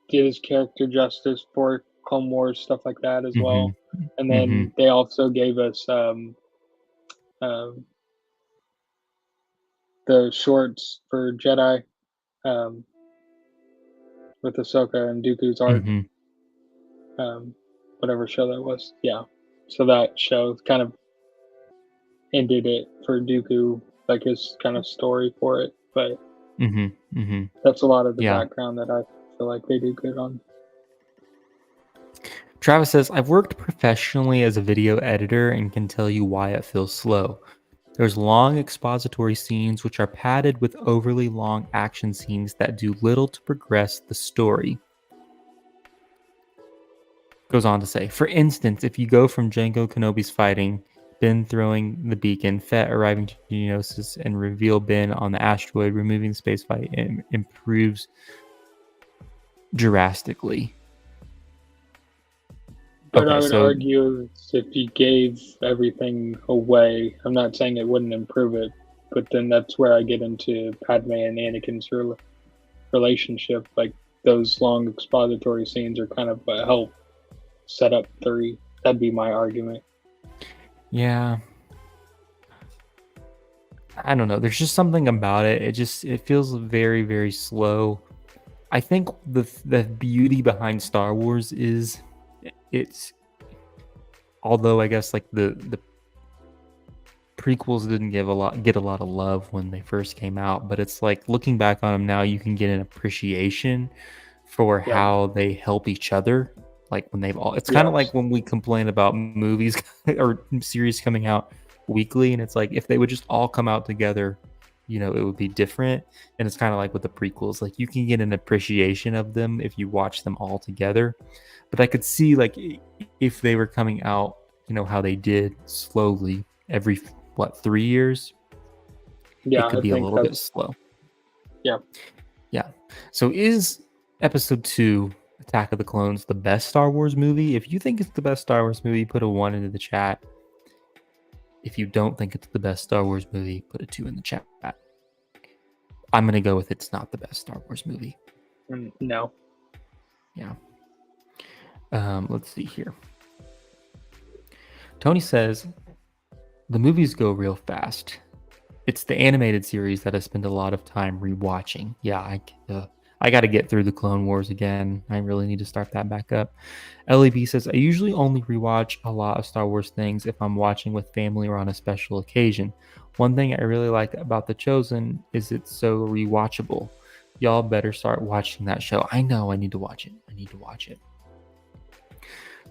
did his character justice for Clone Wars, stuff like that as Mm-hmm. well. And Mm-hmm. then they also gave us um, the shorts for Jedi um, with Ahsoka and Dooku's arc, Mm-hmm. um, whatever show that was. Yeah. So that show kind of ended it for Dooku, like his kind of story for it. But Mm-hmm. Mm-hmm. that's a lot of the Yeah. background that I feel like they do good on. Travis says, I've worked professionally as a video editor and can tell you why it feels slow. There's long expository scenes which are padded with overly long action scenes that do little to progress the story. Goes on to say, for instance, if you go from Jango Kenobi's fighting, Ben throwing the beacon, Fett arriving to Geonosis, and reveal Ben on the asteroid, removing the space fight improves drastically. But I Okay, would so argue if you gave everything away, I'm not saying it wouldn't improve it, but then that's where I get into Padme and Anakin's relationship. Like those long expository scenes are kind of what help set up 3. That'd be my argument. yeah, I don't know. There's just something about it. It feels very, very slow. I think the beauty behind Star Wars is it's although I guess like the prequels didn't get a lot of love when they first came out, but it's like looking back on them now, you can get an appreciation for Yeah. how they help each other. Like when they've all, it's kind of Yes. like when we complain about movies or series coming out weekly, and it's like if they would just all come out together, it would be different. And it's kind of like with the prequels, like you can get an appreciation of them if you watch them all together. But I could see like if they were coming out, how they did slowly every 3 years, Yeah, it could I be a think little bit that's slow. yeah. Yeah. So is episode 2 Attack of the Clones the best Star Wars movie? If you think it's the best Star Wars movie, put a 1 into the chat. If you don't think it's the best Star Wars movie, put a 2 in the chat. I'm going to go with it's not the best Star Wars movie. No. Yeah. Let's see here. Tony says, the movies go real fast. It's the animated series that I spend a lot of time rewatching. Yeah, I got to get through the Clone Wars again. I really need to start that back up. LEB says, I usually only rewatch a lot of Star Wars things if I'm watching with family or on a special occasion. One thing I really like about The Chosen is it's so rewatchable. Y'all better start watching that show. I know, I need to watch it.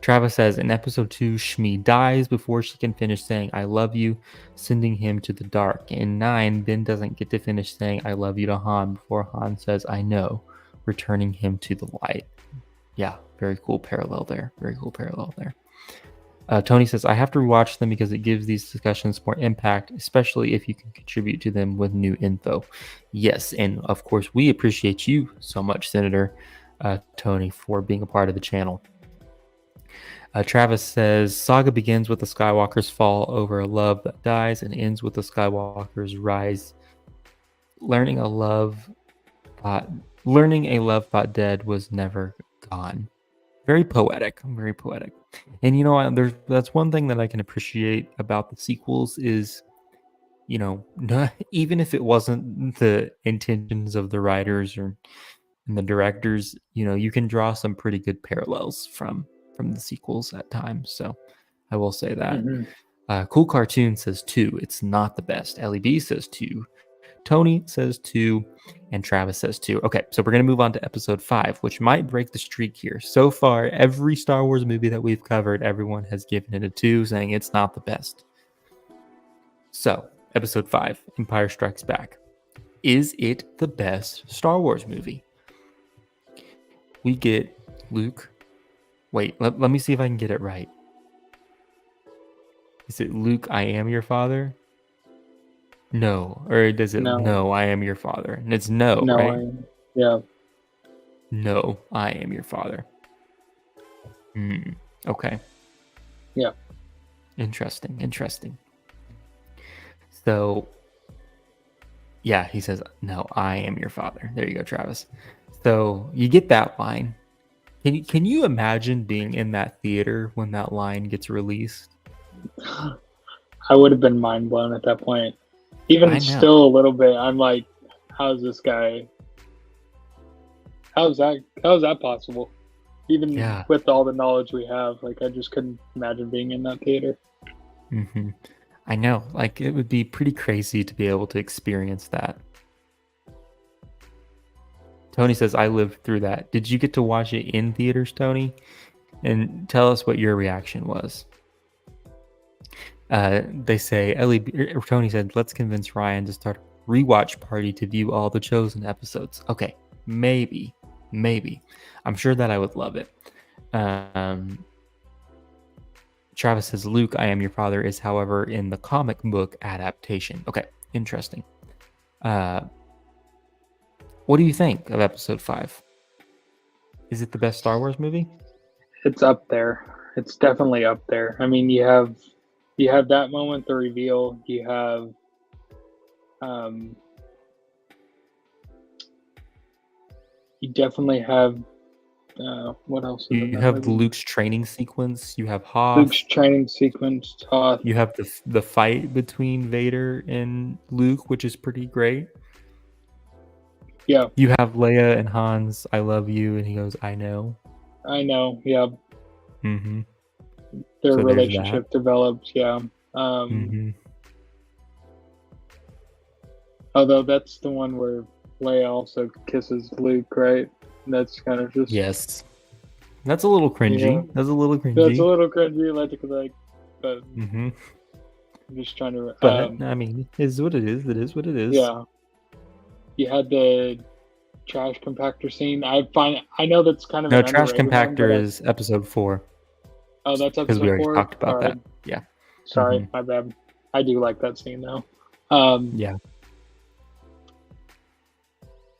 Travis says, in episode 2, Shmi dies before she can finish saying, I love you, sending him to the dark. In 9, Ben doesn't get to finish saying, I love you to Han before Han says, I know, returning him to the light. Yeah, very cool parallel there. Tony says, I have to rewatch them because it gives these discussions more impact, especially if you can contribute to them with new info. Yes, and of course, we appreciate you so much, Senator Tony, for being a part of the channel. Travis says, Saga begins with the Skywalker's fall over a love that dies and ends with the Skywalker's rise. Learning a love thought dead was never gone. Very poetic. And that's one thing that I can appreciate about the sequels is, even if it wasn't the intentions of the writers and the directors, you can draw some pretty good parallels from the sequels at times. So I will say that. Mm-hmm. Cool Cartoon says 2. It's not the best. LEB says 2. Tony says 2. And Travis says 2. Okay, so we're going to move on to episode 5, which might break the streak here. So far, every Star Wars movie that we've covered, everyone has given it a 2, saying it's not the best. So, episode 5, Empire Strikes Back. Is it the best Star Wars movie? We get Luke. Wait, let me see if I can get it right. Is it Luke, I am your father? No. Or does it no, I am your father? And it's no, right? Yeah. No, I am your father. Okay. Yeah. Interesting. So, yeah, he says, no, I am your father. There you go, Travis. So you get that line. Can you imagine being in that theater when that line gets released? I would have been mind blown at that point. Even still a little bit, I'm like, how's this guy? How's that possible? Even with all the knowledge we have, like I just couldn't imagine being in that theater. Mm-hmm. I know, like it would be pretty crazy to be able to experience that. Tony says, I lived through that. Did you get to watch it in theaters, Tony? And tell us what your reaction was. They say, Tony said, let's convince Ryan to start a rewatch party to view all the Chosen episodes. Okay, maybe. I'm sure that I would love it. Travis says, Luke, I am your father is, however, in the comic book adaptation. Okay, interesting. What do you think of episode 5? Is it the best Star Wars movie? It's up there. it's definitely up there. I mean, you have that moment, the reveal. You have you definitely have what else is in You that have movie? Luke's training sequence. You have Luke's Hoth. training sequence. You have the fight between Vader and Luke, which is pretty great. Yeah, You have Leia and Han's "I love you," and he goes, "I know." I know. Yeah, Mm-hmm. their So there's that. relationship develops. Yeah. Mm-hmm. Although that's the one where Leia also kisses Luke, right? That's kind of just Yes, that's a little cringy. Yeah. That's a little That's cringy. a little cringy, like, but Mm-hmm. I'm just trying to. But I mean, it is what it is. It is what it is. Yeah. You had the trash compactor scene. I know that's kind of No, an trash underrated one, compactor but is episode 4 oh, that's because we episode already 4. talked about that. Yeah. Sorry, Mhm. my bad. I do like that scene though. Yeah.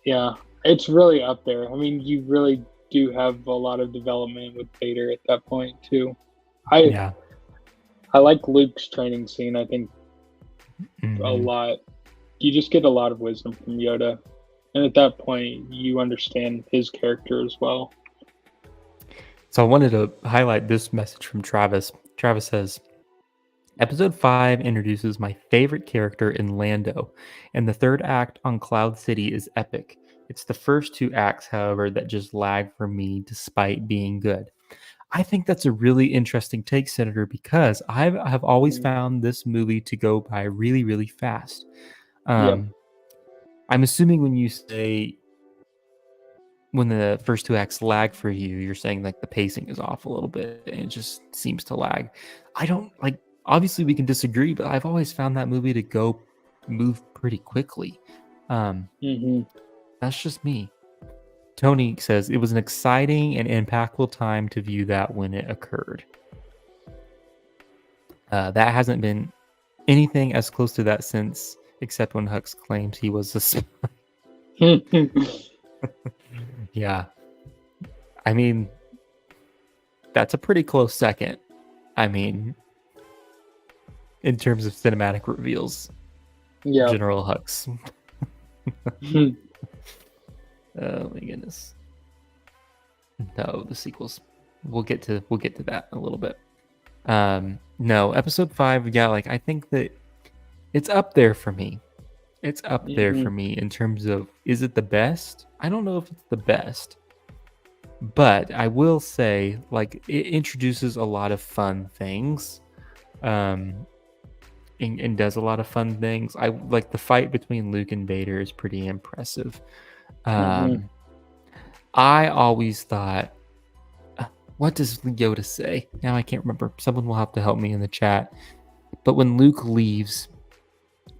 Yeah, it's really up there. I mean, you really do have a lot of development with Vader at that point too. Yeah. I like Luke's training scene. I think a Mhm. lot. You just get a lot of wisdom from Yoda, and at that point, you understand his character as well. So I wanted to highlight this message from Travis. Travis says, Episode 5 introduces my favorite character in Lando, and the third act on Cloud City is epic. It's the first 2 acts, however, that just lag for me despite being good. I think that's a really interesting take, Senator, because I have always found this movie to go by really, really fast. Yep. I'm assuming when you say when the first 2 acts lag for you, you're saying like the pacing is off a little bit and it just seems to lag. I don't like, obviously we can disagree, but I've always found that movie to move pretty quickly. That's just me. Tony says it was an exciting and impactful time to view that when it occurred. That hasn't been anything as close to that since, except when Hux claims he was a spy. Yeah. I mean, that's a pretty close second. I mean, in terms of cinematic reveals. Yeah. General Hux. Oh my goodness. No, the sequels. We'll get to that in a little bit. No, episode 5, yeah, like I think that it's up there for me. It's up there for me in terms of, is it the best? I don't know if it's the best. But I will say, like, it introduces a lot of fun things. And does a lot of fun things. I like the fight between Luke and Vader is pretty impressive. I always thought, what does Yoda say? Now I can't remember. Someone will have to help me in the chat. But when Luke leaves,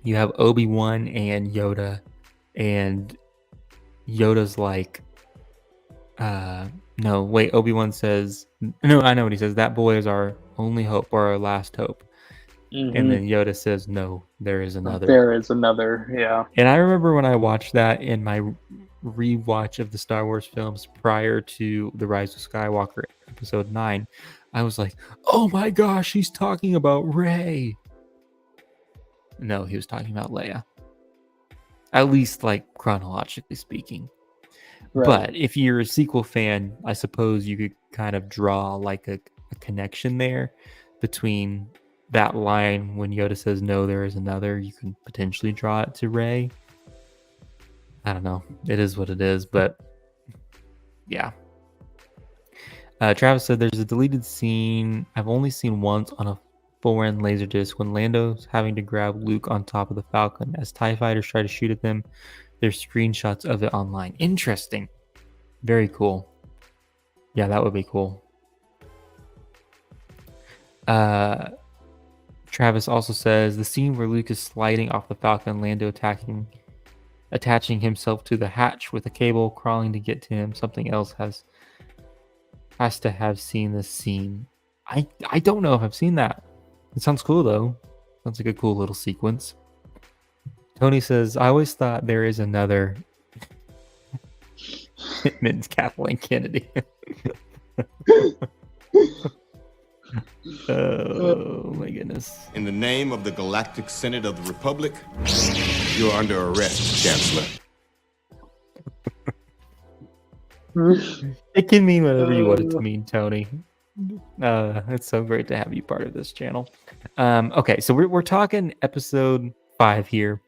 you have Obi-Wan and Yoda, and Yoda's like, no, wait, Obi-Wan says, no, I know what he says. That boy is our only hope, or our last hope. And then Yoda says, no, there is another. There is another, yeah. And I remember when I watched that in my rewatch of the Star Wars films prior to The Rise of Skywalker episode 9, I was like, oh my gosh, he's talking about Rey. No, he was talking about Leia. At least, like, chronologically speaking. Right. But if you're a sequel fan, I suppose you could kind of draw like a connection there between that line when Yoda says, no, there is another. You can potentially draw it to Rey. I don't know. It is what it is, but yeah. Travis said there's a deleted scene I've only seen once on a foreign laserdisc when Lando's having to grab Luke on top of the Falcon as TIE fighters try to shoot at them. There's screenshots of it online. Interesting. Very cool. Yeah, that would be cool. Travis also says the scene where Luke is sliding off the Falcon, Lando attaching himself to the hatch with a cable, crawling to get to him. Something else has to have seen this scene. I don't know if I've seen that. It sounds cool though. Sounds like a cool little sequence. Tony says, I always thought there is another. It means Kathleen Kennedy. Oh my goodness. In the name of the Galactic Senate of the Republic, you're under arrest, Chancellor. It can mean whatever you want it to mean, Tony. It's so great to have you part of this channel. Okay, so we're talking episode 5 here.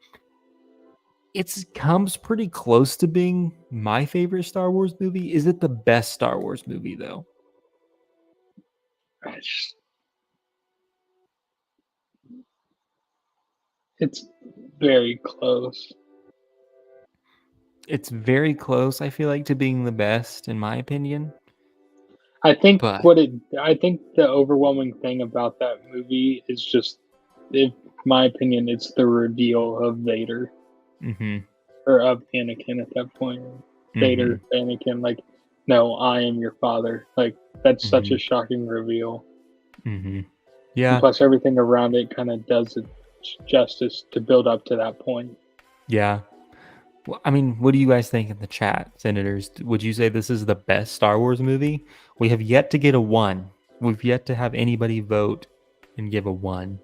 It comes pretty close to being my favorite Star Wars movie. Is it the best Star Wars movie, though? It's very close. It's very close, I feel like, to being the best, in my opinion. I think But I think the overwhelming thing about that movie is just, in my opinion, it's the reveal of Vader or of Anakin at that point. Vader, Anakin, like, no, I am your father. Like, that's such a shocking reveal. Yeah. And plus, everything around it kind of does it justice to build up to that point. Yeah. Well, I mean, what do you guys think in the chat, Senators? Would you say this is the best Star Wars movie? We have yet to get a 1. We've yet to have anybody vote and give a 1.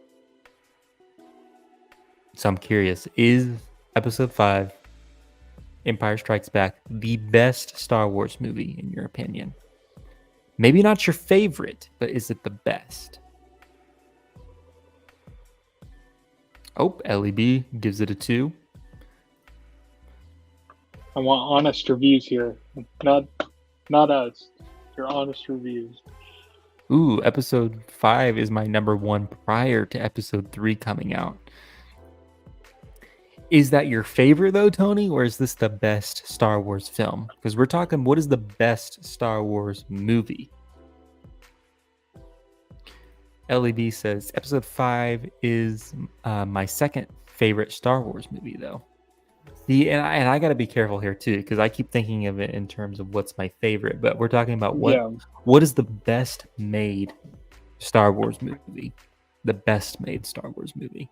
So I'm curious, is Episode 5, Empire Strikes Back, the best Star Wars movie in your opinion? Maybe not your favorite, but is it the best? Oh, LEB gives it a 2. I want honest reviews here, not us. Your honest reviews. Ooh, Episode 5 is my number 1 prior to Episode 3 coming out. Is that your favorite, though, Tony, or is this the best Star Wars film? Because we're talking, what is the best Star Wars movie? LEB says, Episode 5 is my second favorite Star Wars movie, though. See, and I got to be careful here, too, because I keep thinking of it in terms of what's my favorite, but we're talking about what is the best made Star Wars movie? The best made Star Wars movie.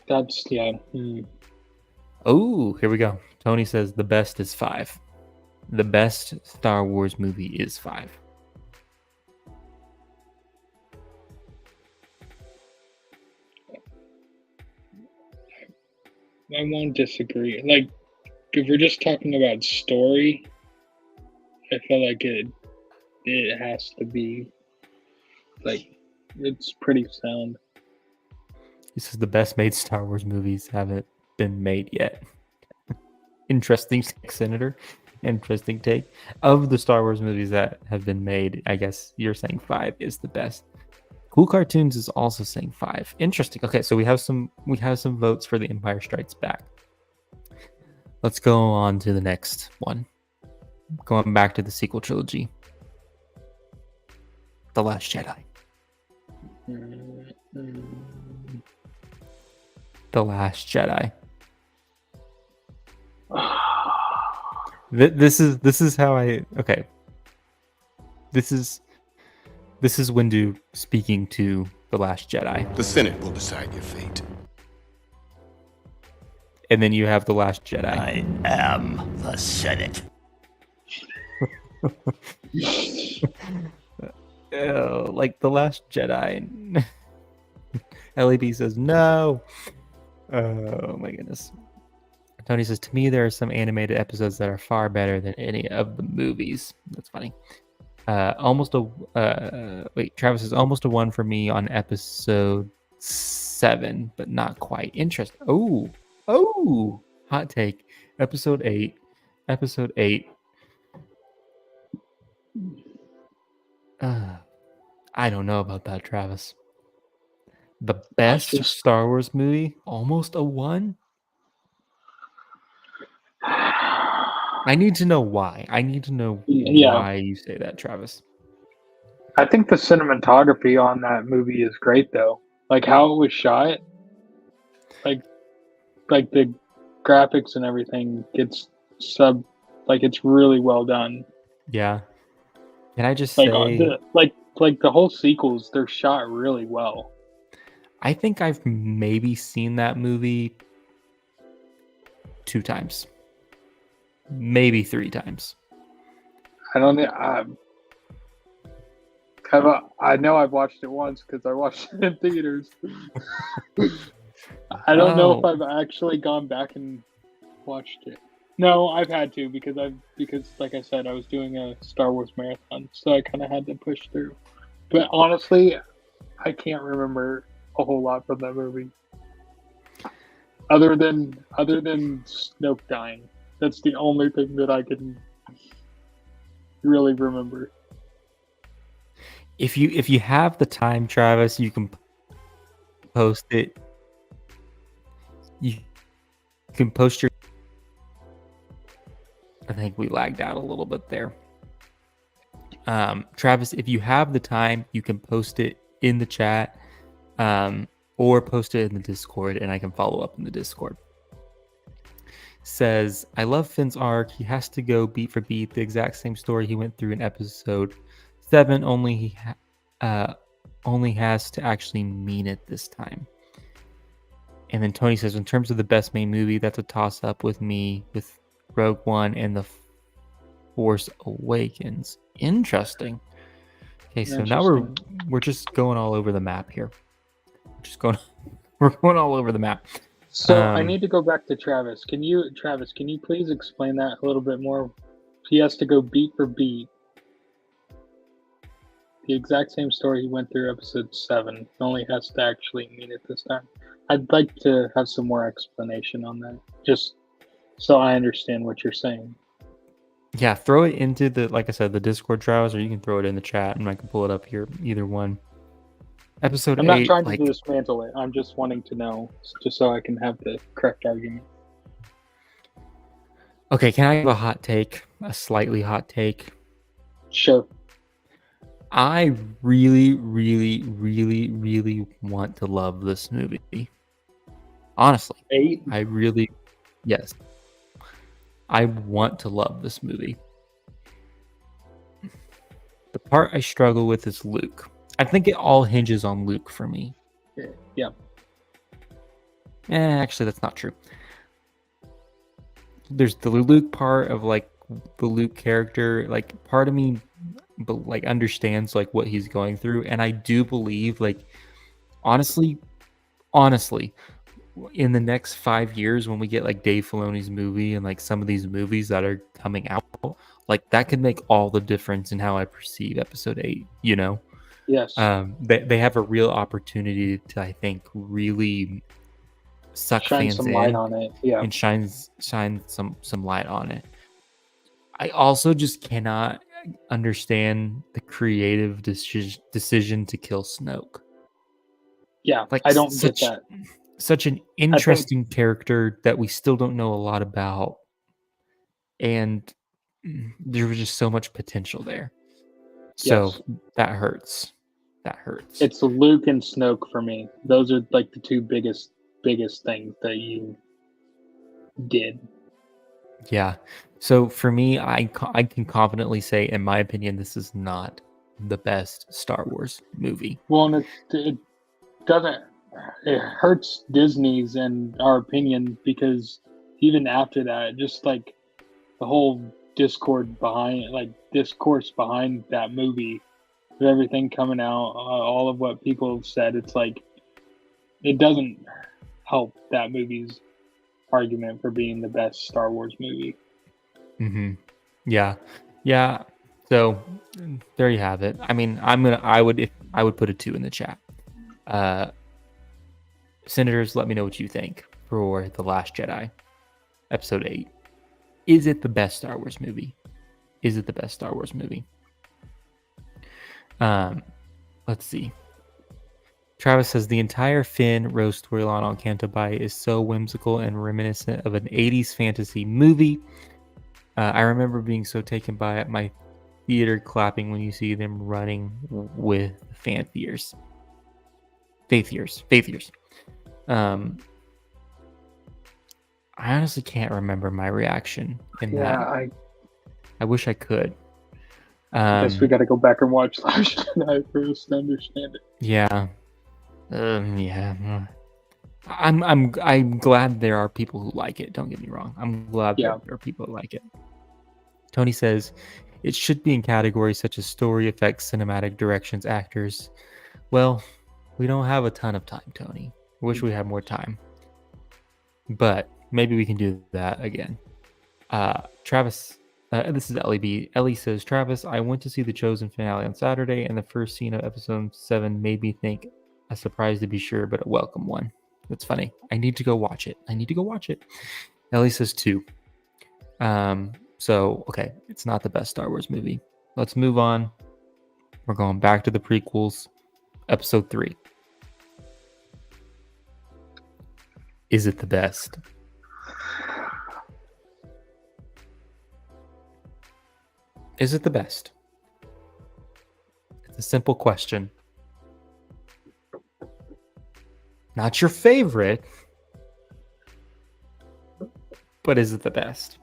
That's, Oh, here we go. Tony says the best is 5. The best Star Wars movie is 5. I won't disagree. Like, if we're just talking about story, I feel like it has to be, like, it's pretty sound. He says the best made Star Wars movies haven't been made yet. Interesting, Senator. Interesting take. Of the Star Wars movies that have been made, I guess you're saying 5 is the best. Cool Cartoons is also saying 5. Interesting. Okay, so we have some votes for The Empire Strikes Back. Let's go on to the next one. Going back to the sequel trilogy. The Last Jedi. The Last Jedi. This is how I okay. This is Windu speaking to The Last Jedi. The Senate will decide your fate. And then you have The Last Jedi. I am the Senate. Like The Last Jedi. LEB says no. Oh my goodness. Tony says, to me, there are some animated episodes that are far better than any of the movies. That's funny. Travis is almost a 1 for me on episode 7, but not quite. Interesting. Oh, hot take. Episode 8. I don't know about that, Travis. The best Star Wars movie, almost a 1? I need to know why. I need to know why you say that, Travis. I think the cinematography on that movie is great, though. Like how it was shot, like the graphics and everything gets it's really well done. Yeah. Can I just say, the whole sequels, they're shot really well. I think I've maybe seen that movie 2 times. Maybe 3 times. I don't know. I know I've watched it once because I watched it in theaters. I don't know if I've actually gone back and watched it. No, I've had to because like I said, I was doing a Star Wars marathon, so I kind of had to push through. But honestly, I can't remember a whole lot from that movie, other than Snoke dying. That's the only thing that I can really remember. If you have the time, Travis, you can post it. You can post your. I think we lagged out a little bit there. Travis, if you have the time, you can post it in the chat, or post it in the Discord, and I can follow up in the Discord. Says, I love Finn's arc. He has to go beat for beat the exact same story he went through in episode 7. Only he only has to actually mean it this time. And then Tony says, in terms of the best main movie, that's a toss up with me with Rogue One and The Force Awakens. Interesting. Okay, so now we're just going all over the map here. We're going all over the map. So I need to go back to Travis. Can you please explain that a little bit more? He has to go beat for beat. The exact same story he went through episode 7. He only has to actually mean it this time. I'd like to have some more explanation on that, just so I understand what you're saying. Yeah, throw it into like I said, the Discord, Travis, or you can throw it in the chat and I can pull it up here, either one. Episode 8. I'm not trying to dismantle it. I'm just wanting to know, just so I can have the correct argument. Okay, can I have a hot take? A slightly hot take? Sure. I really, really, really, really want to love this movie. Honestly. 8? Yes. I want to love this movie. The part I struggle with is Luke. I think it all hinges on Luke for me. Yeah. Actually, that's not true. There's the Luke part of like the Luke character. Like part of me, but like understands like what he's going through, and I do believe like honestly, in the next 5 years when we get like Dave Filoni's movie and like some of these movies that are coming out, like that could make all the difference in how I perceive episode 8. You know. Yes. They have a real opportunity to, I think, really suck fans some in light on it. Yeah. and shine some light on it. I also just cannot understand the creative decision to kill Snoke. Yeah, like I don't get that. Such an interesting character that we still don't know a lot about, and there was just so much potential there. So that hurts. It's Luke and Snoke for me. Those are like the two biggest things that you did. Yeah. So for me, I can confidently say, in my opinion, this is not the best Star Wars movie. Well, and it doesn't. It hurts Disney's and our opinion, because even after that, just like the whole discourse behind that movie, with everything coming out, all of what people have said, it's like it doesn't help that movie's argument for being the best Star Wars movie. Mm-hmm. Yeah. So there you have it. I mean, I would put a 2 in the chat. Senators, let me know what you think for The Last Jedi, episode 8. Is it the best Star Wars movie? Let's see. Travis says the entire Finn Rose storyline on Canto Bight is so whimsical and reminiscent of an 80s fantasy movie. I remember being so taken by it, my theater clapping when you see them running with faith years. I honestly can't remember my reaction in that. I wish I could. I guess we got to go back and watch Last Jedi for us to understand it. Yeah. I'm glad there are people who like it. Don't get me wrong. I'm glad there are people who like it. Tony says, It should be in categories such as story, effects, cinematic directions, actors. Well, we don't have a ton of time, Tony. I wish we had more time. But maybe we can do that again. Travis, this is Ellie B. Ellie says, Travis, I went to see the Chosen finale on Saturday, and the first scene of episode 7 made me think a surprise to be sure, but a welcome one. That's funny. I need to go watch it. Ellie says 2. So, okay, it's not the best Star Wars movie. Let's move on. We're going back to the prequels. Episode 3. Is it the best? Is it the best? It's a simple question. Not your favorite, but is it the best?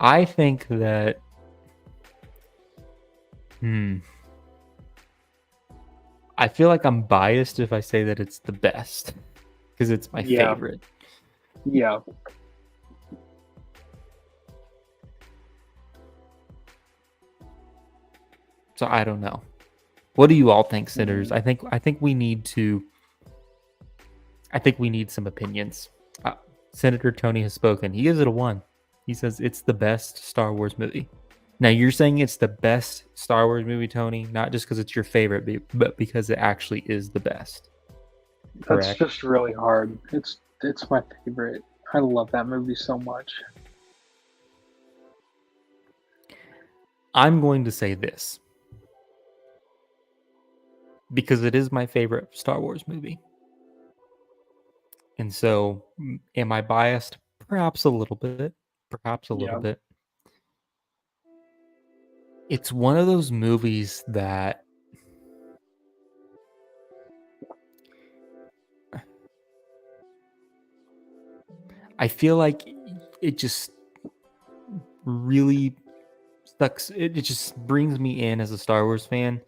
I think that I feel like I'm biased if I say that it's the best because it's my favorite. Yeah. So I don't know. What do you all think, sinners? I think we need some opinions. Senator Tony has spoken. He gives it a 1. He says it's the best Star Wars movie. Now you're saying it's the best Star Wars movie, Tony, not just because it's your favorite, but because it actually is the best. That's Correct? just really hard. It's my favorite. I love that movie so much. I'm going to say this because it is my favorite Star Wars movie. And so, am I biased? Perhaps a little bit. It's one of those movies that I feel like it just really sucks. It just brings me in as a Star Wars fan,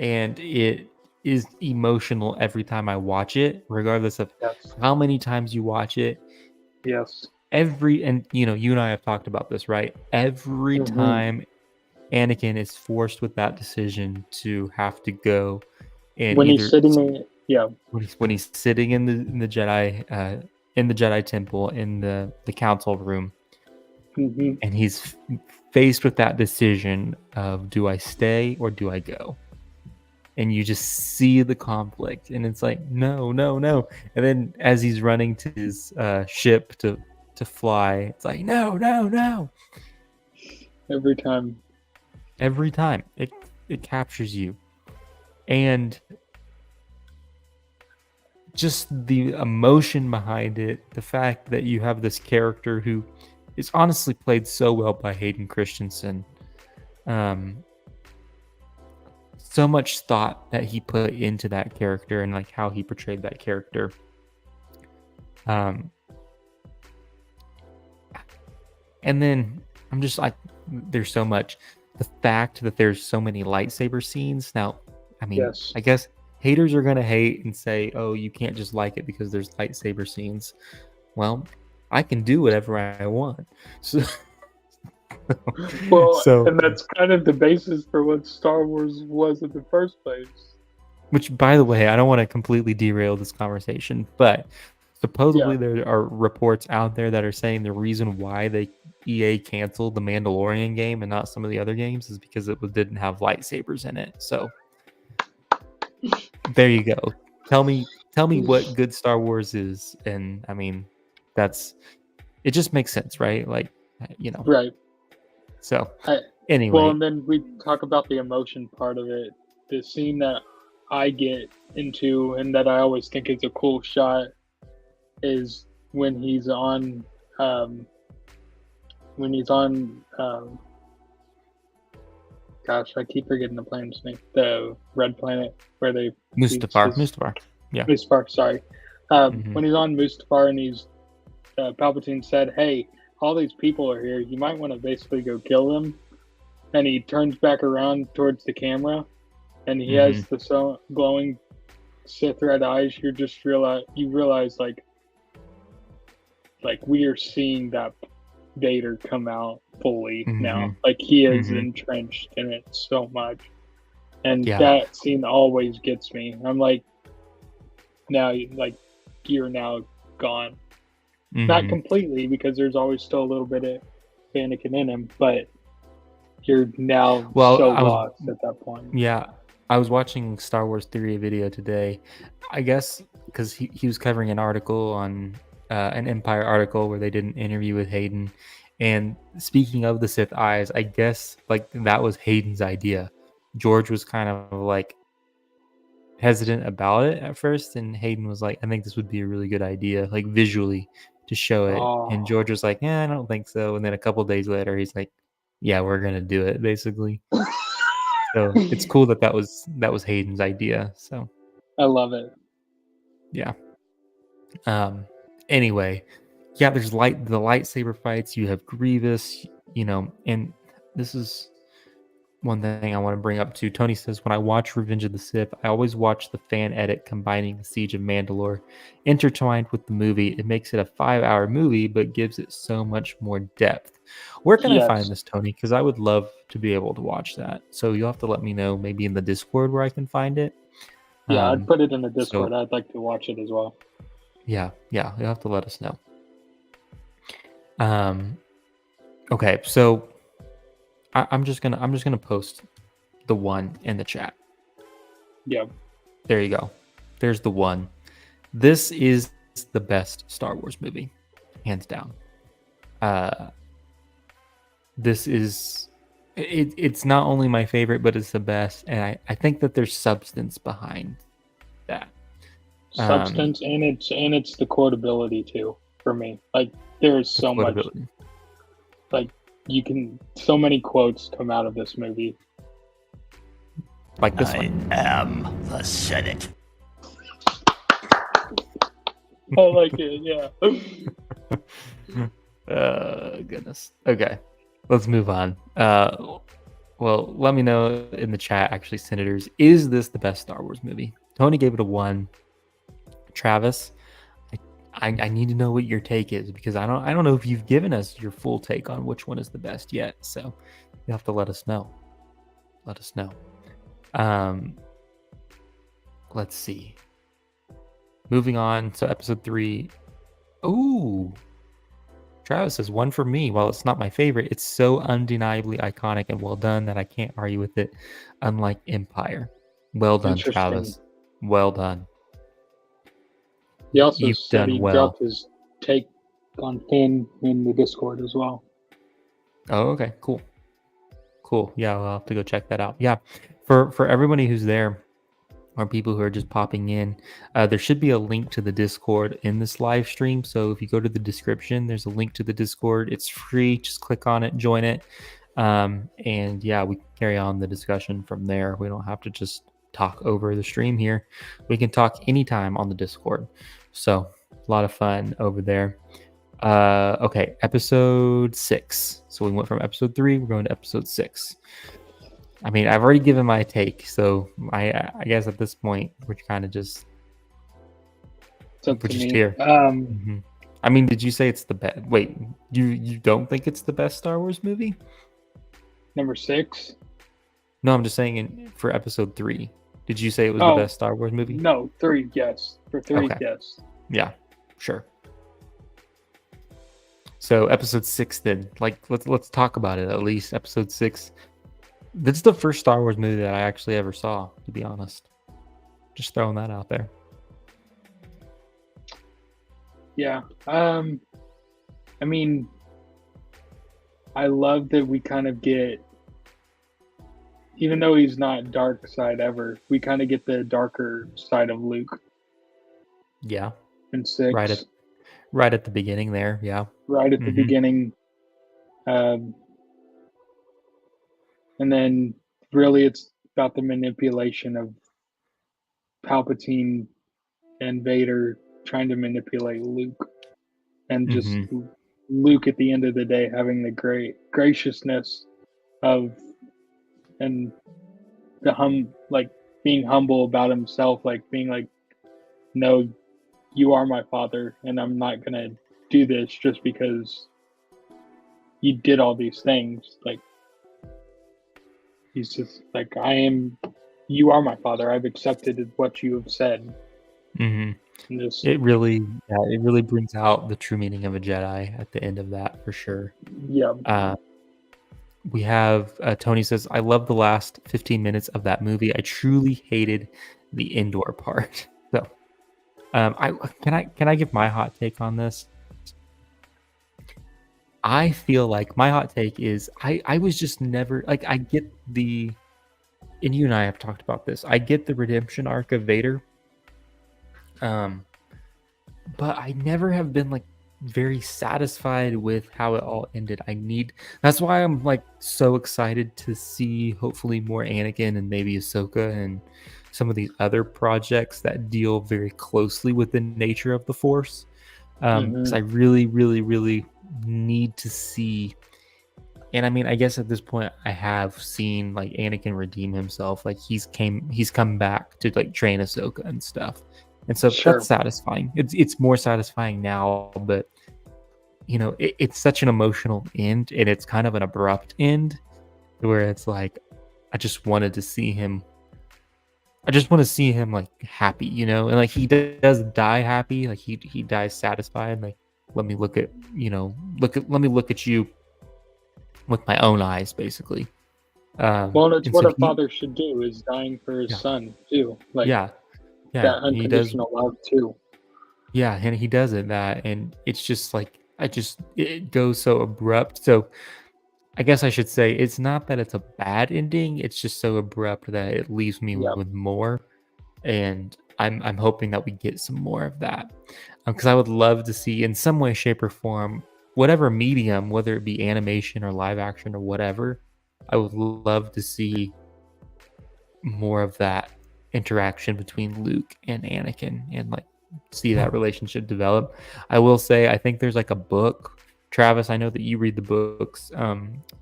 and it is emotional every time I watch it, regardless of how many times you watch it. Yes. And you and I have talked about this, right? Every time Anakin is forced with that decision to have to go and when he's sitting when he's sitting in the Jedi in the Jedi temple in the council room, and he's faced with that decision of, do I stay or do I go? And you just see the conflict, and it's like, no. And then as he's running to his ship to fly, it's like, no. Every time it captures you. And just the emotion behind it, the fact that you have this character who is honestly played so well by Hayden Christensen. So much thought that he put into that character and like how he portrayed that character. And then I'm just like, there's so much. The fact that there's so many lightsaber scenes. Now, I mean, I guess haters are going to hate and say, oh, you can't just like it because there's lightsaber scenes. Well, I can do whatever I want. So, and that's kind of the basis for what Star Wars was in the first place. Which, by the way, I don't want to completely derail this conversation, but supposedly there are reports out there that are saying the reason why EA canceled the Mandalorian game and not some of the other games is because it didn't have lightsabers in it. So there you go. Tell me what good Star Wars is, and I mean, it just makes sense, right? Like, right. So anyway, well, and then we talk about the emotion part of it. The scene that I get into and that I always think is a cool shot is when he's on gosh, I keep forgetting the planet's name. The red planet where they Mustafar. Yeah. Mustafar, sorry. When he's on Mustafar and he's Palpatine said, "Hey, all these people are here. You might want to basically go kill them." And he turns back around towards the camera, and he has the glowing Sith red eyes. You realize like like we are seeing that Vader come out fully now. Mhm. Like he is Mhm. entrenched in it so much. And Yeah. that scene always gets me. I'm like, now, like, you're now gone. Not Mhm. completely, because there's always still a little bit of Anakin in him, but you're now Well, so I was lost at that point. yeah, I was watching Star Wars Theory video today. I guess because he was covering an article on an Empire article where they did an interview with Hayden. And speaking of the Sith eyes, I guess like that was Hayden's idea. George was kind of like hesitant about it at first, and Hayden was like, I think this would be a really good idea, like visually to show it. And Oh, George was like, yeah, I don't think so. And then a couple days later, he's like, yeah, we're gonna do it, basically. So it's cool that that was Hayden's idea. So I love it. yeah. Um. Anyway, yeah. There's the lightsaber fights. You have Grievous. And this is one thing I want to bring up too. Tony says, when I watch Revenge of the Sith, I always watch the fan edit combining the Siege of Mandalore intertwined with the movie. It makes it a 5-hour movie, but gives it so much more depth. Where can I find Yes. this, Tony? Because I would love to be able to watch that. So you'll have to let me know maybe in the Discord where I can find it. Yeah, I'd put it in the So Discord. I'd like to watch it as well. yeah, you'll have to let us know. Okay, so I'm just gonna post the one in the chat. Yeah. There you go. There's the one. This is the best Star Wars movie, hands down. This is it's not only my favorite, but it's the best, and I think that there's substance behind that. Substance, and it's the quotability too for me. Like there's The so much, quotability. like so many quotes come out of this movie. Like this I one. am the Senate. I like it. Yeah. Goodness. Okay, let's move on. Well, let me know in the chat, actually, senators, is this the best Star Wars movie? Tony gave it a 1. Travis, I need to know what your take is, because I don't know if you've given us your full take on which one is the best yet. So you have to let us know. Let us know. Let's see. Moving on. So episode 3. Ooh. Travis says 1 for me. While it's not my favorite, it's so undeniably iconic and well done that I can't argue with it, unlike Empire. Well done, Interesting. Travis. Well done. He also You've said done he well. dropped his take on Finn in the Discord as well. Oh, okay. Cool. Yeah, I'll have to go check that out. Yeah. For everybody who's there, or people who are just popping in, there should be a link to the Discord in this live stream. So if you go to the description, there's a link to the Discord. It's free. Just click on it, join it. And yeah, we can carry on the discussion from there. We don't have to just talk over the stream here. We can talk anytime on the Discord. So a lot of fun over there. Okay, episode 6. So we went from episode 3, we're going to episode 6. I mean, I've already given my take, so I guess at this point we're kind of just It's up we're to just me. here. I mean, did you say it's the best? Wait, you don't think it's the best Star Wars movie? Number 6. No, I'm just saying for episode 3. Did you say it was the best Star Wars movie? No, 3. Yes, for 3. Okay. Yes. Yeah, sure. So episode 6 then, like let's talk about it at least. Episode 6. This is the first Star Wars movie that I actually ever saw, to be honest. Just throwing that out there. Yeah. I mean, I love that we kind of get, even though he's not dark side ever, we kind of get the darker side of Luke Yeah. in 6. Right at the beginning there, yeah. Right at the beginning. And then really it's about the manipulation of Palpatine and Vader trying to manipulate Luke. And just Luke at the end of the day having the great graciousness of, and the being humble about himself, like being like, no, you are my father, and I'm not gonna do this just because you did all these things. Like, he's just like, you are my father. I've accepted what you have said. Mm-hmm. And just, It really brings out the true meaning of a Jedi at the end of that, for sure. yeah. We have Tony says, I love the last 15 minutes of that movie. I truly hated the indoor part. So can I give my hot take on this? I feel like my hot take is I was just never like, I get the, and you and I have talked about this, I get the redemption arc of Vader, but I never have been like very satisfied with how it all ended. That's why I'm like so excited to see hopefully more Anakin and maybe Ahsoka and some of these other projects that deal very closely with the nature of the Force. Because I really, really, really need to see. And I mean, I guess at this point I have seen like Anakin redeem himself. Like he's come back to like train Ahsoka and stuff. And so that's satisfying. It's more satisfying now, but you know, it's such an emotional end, and it's kind of an abrupt end where it's like, I just want to see him like happy, you know, and like he does die happy, like he dies satisfied. Like, let me look at you with my own eyes, basically. Well, it's what a father should do, is dying for his son too. Like, that unconditional love too. Yeah, and he does it that, and it's just like it goes so abrupt. So I guess I should say it's not that it's a bad ending; it's just so abrupt that it leaves me with more. And I'm hoping that we get some more of that, because I would love to see, in some way, shape, or form, whatever medium, whether it be animation or live action or whatever, I would love to see more of that interaction between Luke and Anakin, and like see that relationship develop. I will say, I think there's like a book. Travis, I know that you read the books.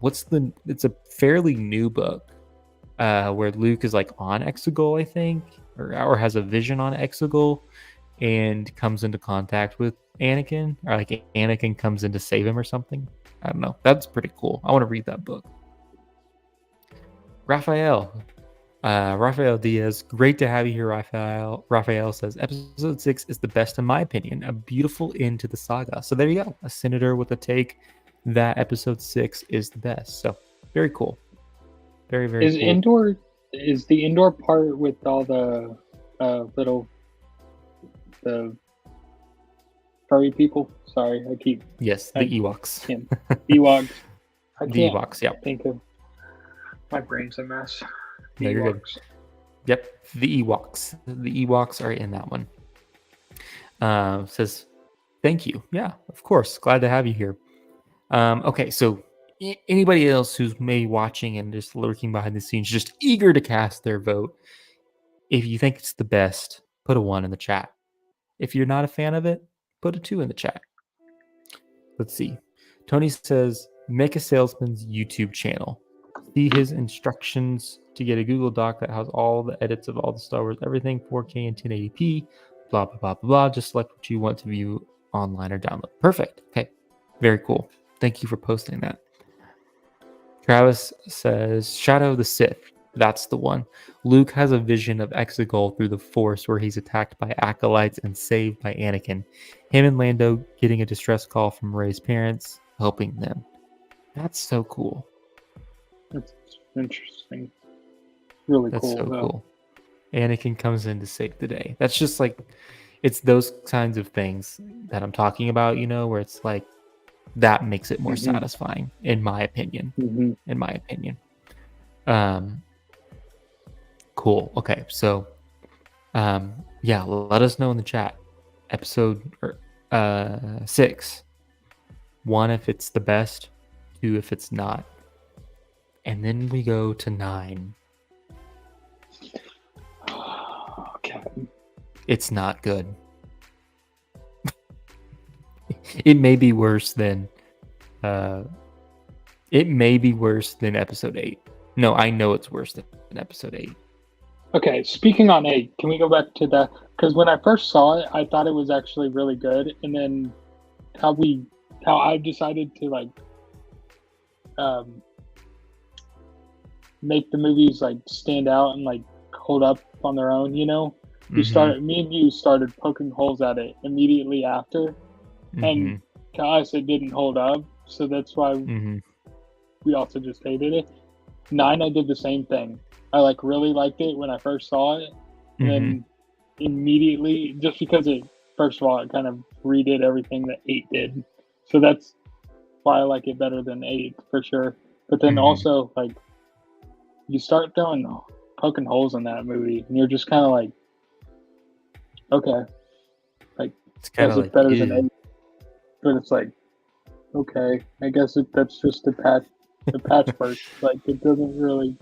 It's a fairly new book where Luke is like on Exegol, I think, or has a vision on Exegol and comes into contact with Anakin, or like Anakin comes in to save him or something. I don't know. That's pretty cool. I want to read that book. Raphael Diaz, great to have you here, Raphael. Raphael says, episode 6 is the best in my opinion. A beautiful end to the saga. So there you go. A senator with a take that episode 6 is the best. So very cool. Very, very cool. Is the indoor part with all the the furry people? Sorry, I keep... Yes, the Ewoks. Ewoks. The Ewoks, yeah. Think of... My brain's a mess. No, you're good. Yep, the Ewoks. The Ewoks are in that one. Says, thank you. Yeah, of course. Glad to have you here. Okay, so anybody else who's maybe watching and just lurking behind the scenes, just eager to cast their vote, if you think it's the best, put a 1 in the chat. If you're not a fan of it, put a 2 in the chat. Let's see. Tony says, make a salesman's YouTube channel. See his instructions to get a Google Doc that has all the edits of all the Star Wars, everything 4K and 1080p, blah, blah, blah, blah, blah. Just select what you want to view online or download. Perfect. Okay. Very cool. Thank you for posting that. Travis says, Shadow of the Sith. That's the one. Luke has a vision of Exegol through the Force where he's attacked by acolytes and saved by Anakin. Him and Lando getting a distress call from Rey's parents, helping them. That's so cool. That's interesting. Really That's cool. That's so cool. Anakin comes in to save the day. That's just like, it's those kinds of things that I'm talking about, you know, where it's like, that makes it more satisfying, in my opinion. In my opinion. Cool. Okay, so, yeah, let us know in the chat. Episode 6. 1 if it's the best, 2 if it's not. And then we go to 9. Okay. It's not good. It may be worse than episode 8. No, I know it's worse than episode 8. Okay, speaking on 8, can we go back to that? Because when I first saw it, I thought it was actually really good, and then how I've decided to like um, make the movies like stand out and like hold up on their own. You know, me and you started poking holes at it immediately after, and to us it didn't hold up. So that's why we also just hated it. 9, I did the same thing. I like really liked it when I first saw it, and then immediately, just because it, first of all, it kind of redid everything that 8 did. So that's why I like it better than 8 for sure. But then also, like, you start poking holes in that movie, and you're just kind of like, okay, like, it's kind of like better than 8. But it's like, okay, I guess that's just the patchwork. Like, it doesn't really.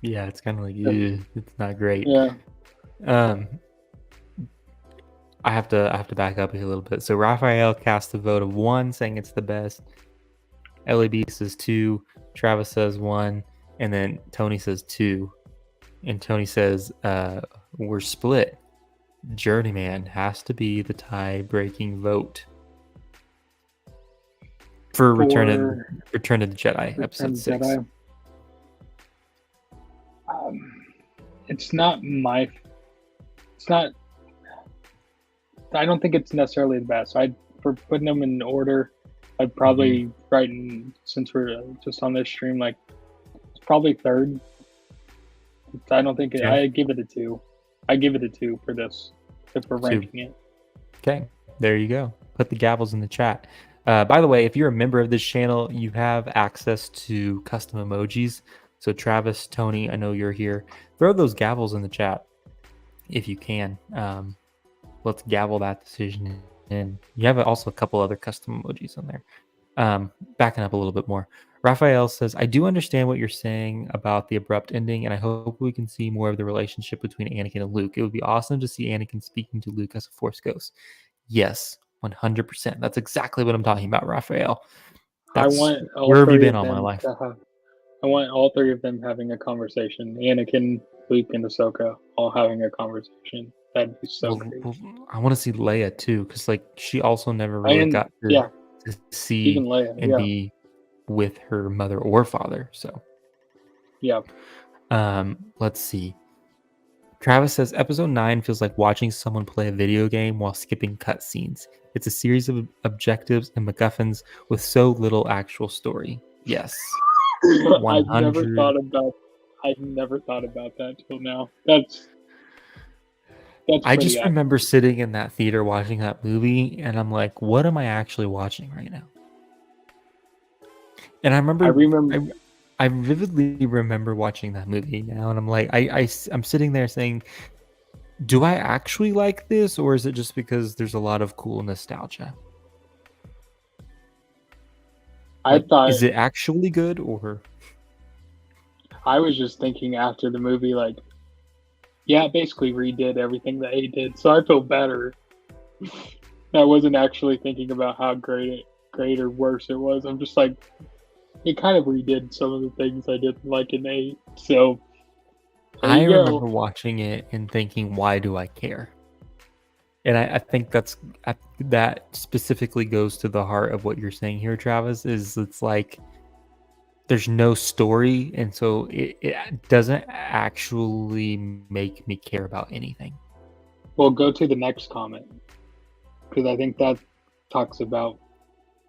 Yeah, it's kind of like, it's not great. Yeah. I have to back up a little bit. So Raphael cast a vote of 1, saying it's the best. LAB says 2. Travis says 1, and then Tony says 2. And Tony says, we're split. Journeyman has to be the tie-breaking vote for Return of the Jedi, episode 6. Jedi. It's not. I don't think it's necessarily the best. For putting them in order, I'd probably since we're just on this stream, like, it's probably 3rd. I don't think I give it a 2. I give it a 2 for this if we're ranking it. Okay, there you go. Put the gavels in the chat. By the way, if you're a member of this channel, you have access to custom emojis. So Travis, Tony, I know you're here. Throw those gavels in the chat if you can. Let's gavel that decision in. You have also a couple other custom emojis on there. Backing up a little bit more. Raphael says, I do understand what you're saying about the abrupt ending, and I hope we can see more of the relationship between Anakin and Luke. It would be awesome to see Anakin speaking to Luke as a Force ghost. Yes, 100%. That's exactly what I'm talking about, Raphael. Where have you been all my life? I want all 3 of them having a conversation. Anakin, Luke, and Ahsoka all having a conversation. That'd be so great. I want to see Leia too, because like she also never really got to see even Leia, and be with her mother or father. So yeah. Let's see. Travis says episode 9 feels like watching someone play a video game while skipping cutscenes. It's a series of objectives and MacGuffins with so little actual story. Yes. I've never thought about that till now. I just remember sitting in that theater watching that movie, and I'm like, what am I actually watching right now? And I vividly remember watching that movie now, and I'm like, I'm sitting there saying, do I actually like this, or is it just because there's a lot of cool nostalgia? Is it actually good, or? I was just thinking after the movie, like, yeah, basically redid everything that 8 did, so I feel better. I wasn't actually thinking about how great or worse it was. I'm just like, it kind of redid some of the things I didn't like in 8. So I remember watching it and thinking, why do I care? And I think that specifically goes to the heart of what you're saying here, Travis, is it's like there's no story, and so it doesn't actually make me care about anything. Well, go to the next comment, because I think that talks about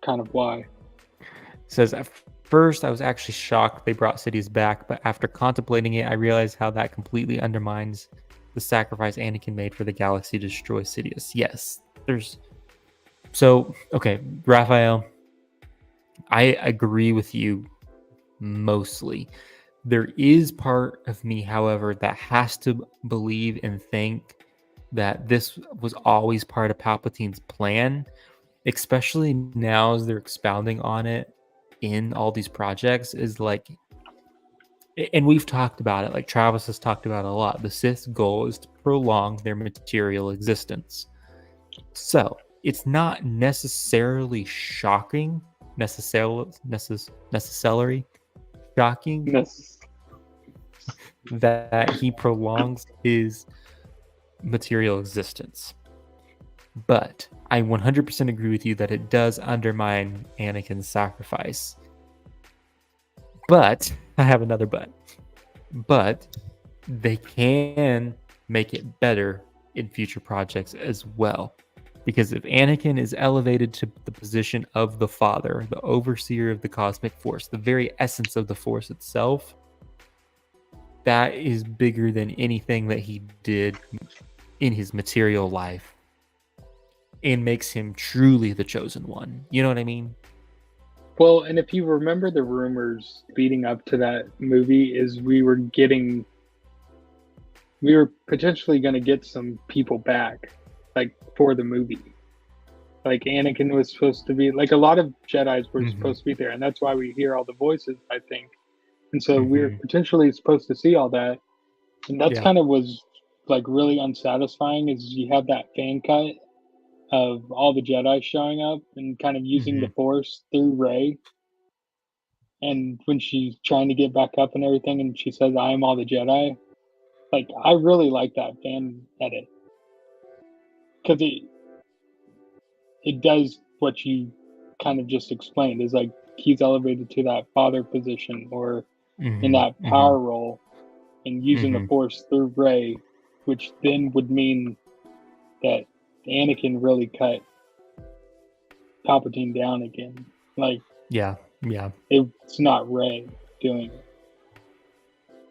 kind of why. It says, at first I was actually shocked they brought Sidious back, but after contemplating it, I realized how that completely undermines the sacrifice Anakin made for the galaxy to destroy Sidious. Yes, okay, Raphael, I agree with you mostly. There is part of me, however, that has to believe and think that this was always part of Palpatine's plan, especially now as they're expounding on it in all these projects, is like, and we've talked about it, like Travis has talked about it a lot, the Sith's goal is to prolong their material existence. So it's not necessarily shocking, necessarily shocking that he prolongs his material existence. But I 100% agree with you that it does undermine Anakin's sacrifice. But I have another but. But they can make it better in future projects as well. Because if Anakin is elevated to the position of the Father, the overseer of the cosmic force, the very essence of the force itself, that is bigger than anything that he did in his material life and makes him truly the chosen one. You know what I mean? Well, and if you remember the rumors leading up to that movie, is we were potentially going to get some people back, like for the movie. Like Anakin was supposed to be, like a lot of Jedis were supposed to be there, and that's why we hear all the voices, I think. And so we're potentially supposed to see all that, and that's kind of was like really unsatisfying. Is you have that fan cut of all the Jedi showing up and kind of using the Force through Rey. And when she's trying to get back up and everything, and she says, "I am all the Jedi," like I really like that fan edit because it does what you kind of just explained. Is like he's elevated to that father position or in that power role, and using the Force through Rey, which then would mean that Anakin really cut Palpatine down again. Like, yeah, it's not Rey doing it.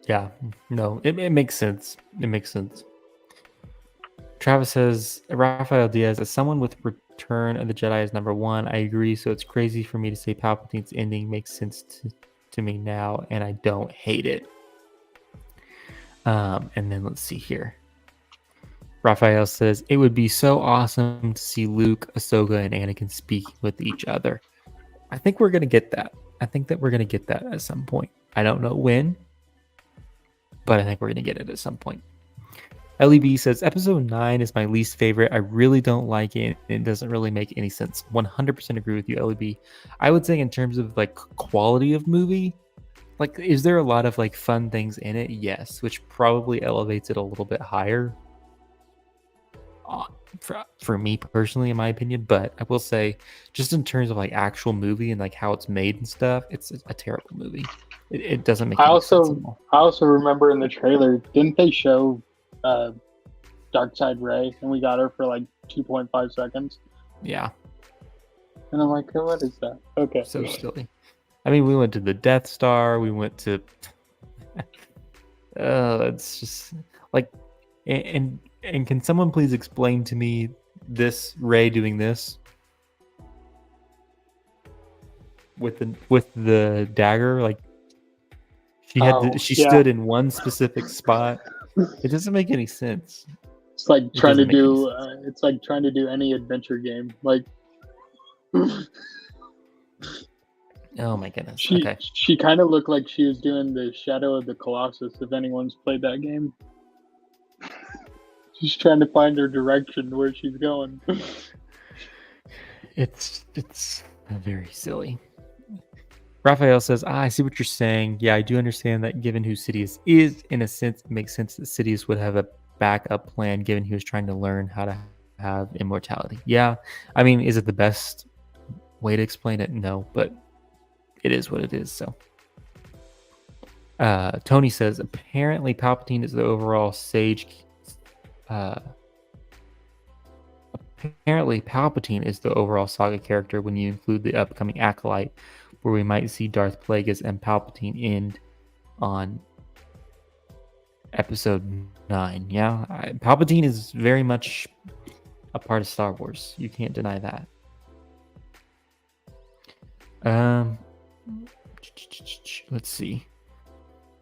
Yeah, no, it makes sense. It makes sense. Travis says, Rafael Diaz, as someone with Return of the Jedi as number one, I agree. So it's crazy for me to say Palpatine's ending makes sense to me now, and I don't hate it. And then let's see here. Raphael says, it would be so awesome to see Luke, Ahsoka, and Anakin speaking with each other. I think we're going to get that. I think that we're going to get that at some point. I don't know when, but I think we're going to get it at some point. LEB says, episode 9 is my least favorite. I really don't like it. It doesn't really make any sense. 100% agree with you, LEB. I would say in terms of like quality of movie, like, is there a lot of like fun things in it? Yes, which probably elevates it a little bit higher for me personally, in my opinion. But I will say, just in terms of like actual movie and like how it's made and stuff, it's a terrible movie. It doesn't make any sense at all. I also remember in the trailer, didn't they show Darkside Rey, and we got her for like 2.5 seconds? Yeah. And I'm like, oh, what is that? Okay. So silly. I mean, we went to the Death Star. We went to... it's just like... And can someone please explain to me this Rey doing this? With the dagger? Like, she stood in one specific spot. It doesn't make any sense. It's like trying to do any adventure game. Like, oh my goodness. She kind of looked like she was doing the Shadow of the Colossus. If anyone's played that game, she's trying to find her direction where she's going. It's very silly. Raphael says, I see what you're saying. Yeah, I do understand that given who Sidious is, in a sense, it makes sense that Sidious would have a backup plan given he was trying to learn how to have immortality. Yeah, I mean, is it the best way to explain it? No, but it is what it is, so. Tony says, apparently Palpatine is the overall sage... apparently Palpatine is the overall saga character when you include the upcoming Acolyte, where we might see Darth Plagueis and Palpatine end on episode 9. Yeah, Palpatine is very much a part of Star Wars. You can't deny that. Let's see.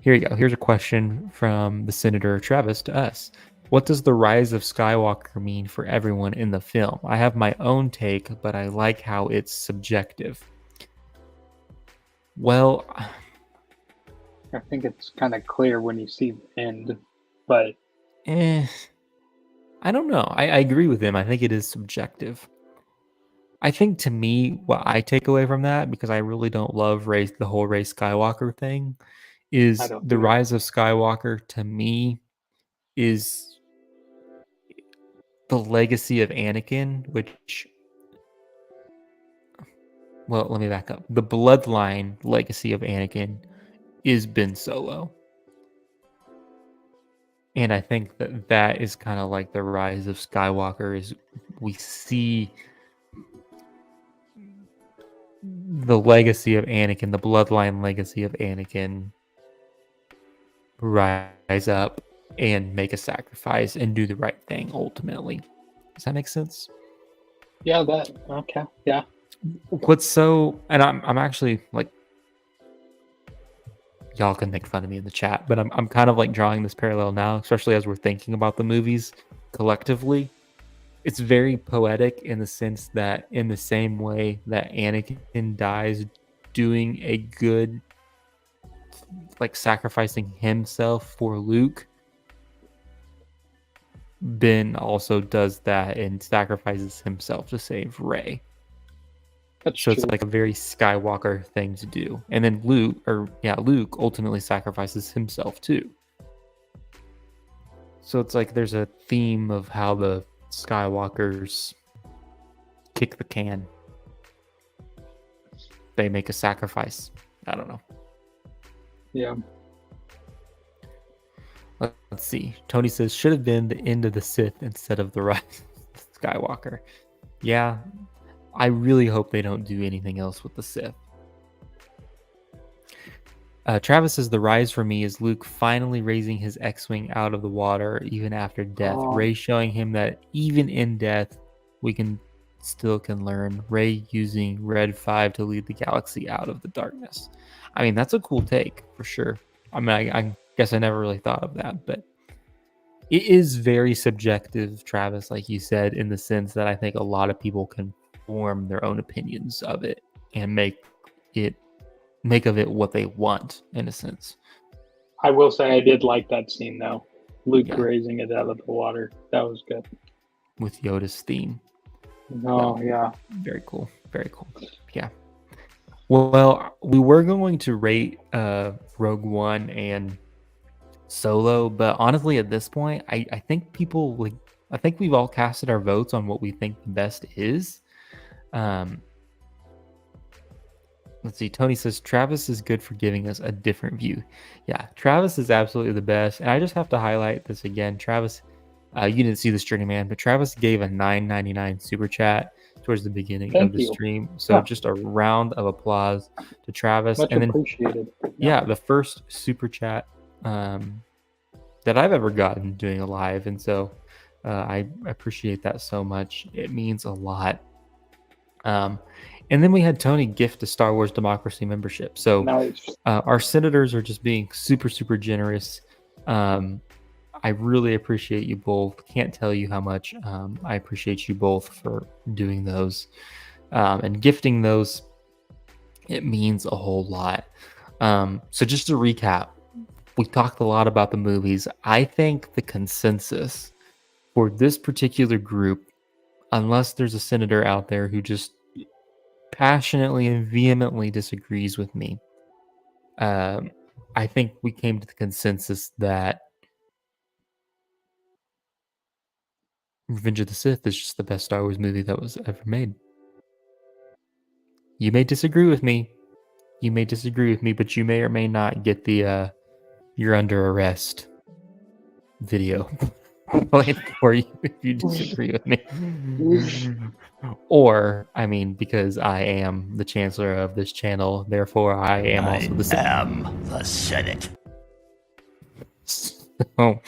Here you go. Here's a question from the Senator Travis to us. What does the rise of Skywalker mean for everyone in the film? I have my own take, but I like how it's subjective. Well, I think it's kind of clear when you see the end, but I don't know. I agree with him. I think it is subjective. I think to me, what I take away from that, because I really don't love the whole Rey Skywalker thing, is the rise of Skywalker to me is the legacy of Anakin, which, well, let me back up. The bloodline legacy of Anakin is Ben Solo. And I think that is kind of like the rise of Skywalker, is we see the legacy of Anakin, the bloodline legacy of Anakin rise up and make a sacrifice and do the right thing ultimately. Does that make sense? Yeah, okay. Yeah. What's so, and I'm actually like, y'all can make fun of me in the chat, but I'm kind of like drawing this parallel now, especially as we're thinking about the movies collectively. It's very poetic in the sense that in the same way that Anakin dies doing a good, like sacrificing himself for Luke, Ben also does that and sacrifices himself to save Rey. That's So true. it's like a very Skywalker thing to do. And then Luke ultimately sacrifices himself too. So it's like there's a theme of how the Skywalkers kick the can. They make a sacrifice. I don't know. Yeah. Let's see. Tony says, should have been the end of the Sith instead of the rise of Skywalker. Yeah, I really hope they don't do anything else with the Sith. Travis says, the rise for me is Luke finally raising his X-Wing out of the water even after death. Oh. Rey showing him that even in death, we can learn. Rey using Red 5 to lead the galaxy out of the darkness. I mean, that's a cool take for sure. I mean, I guess I never really thought of that, but it is very subjective, Travis, like you said, in the sense that I think a lot of people can form their own opinions of it and make of it what they want, in a sense. I will say I did like that scene though. Luke raising it out of the water. That was good. With Yoda's theme. Oh, yeah. Very cool. Very cool. Yeah. Well, we were going to rate Rogue One and Solo, but honestly, at this point, I think I think we've all casted our votes on what we think the best is. Let's see. Tony says Travis is good for giving us a different view. Yeah, Travis is absolutely the best. And I just have to highlight this again. Travis, you didn't see this journey, man, but Travis gave a $9.99 super chat towards the beginning of the stream. So just a round of applause to Travis. Much and then, appreciated. Yeah, the first super chat that I've ever gotten doing a live. And so I appreciate that so much. It means a lot. And then we had Tony gift a Star Wars Democracy membership. So nice. Our senators are just being super, super generous. I really appreciate you both. Can't tell you how much I appreciate you both for doing those and gifting those. It means a whole lot. So just to recap, we talked a lot about the movies. I think the consensus for this particular group, unless there's a senator out there who just passionately and vehemently disagrees with me, I think we came to the consensus that Revenge of the Sith is just the best Star Wars movie that was ever made. You may disagree with me. But you may or may not get the "You're Under Arrest" video played for you if you disagree with me. Or, I mean, because I am the chancellor of this channel, therefore I am also the Senate. I am the Senate. So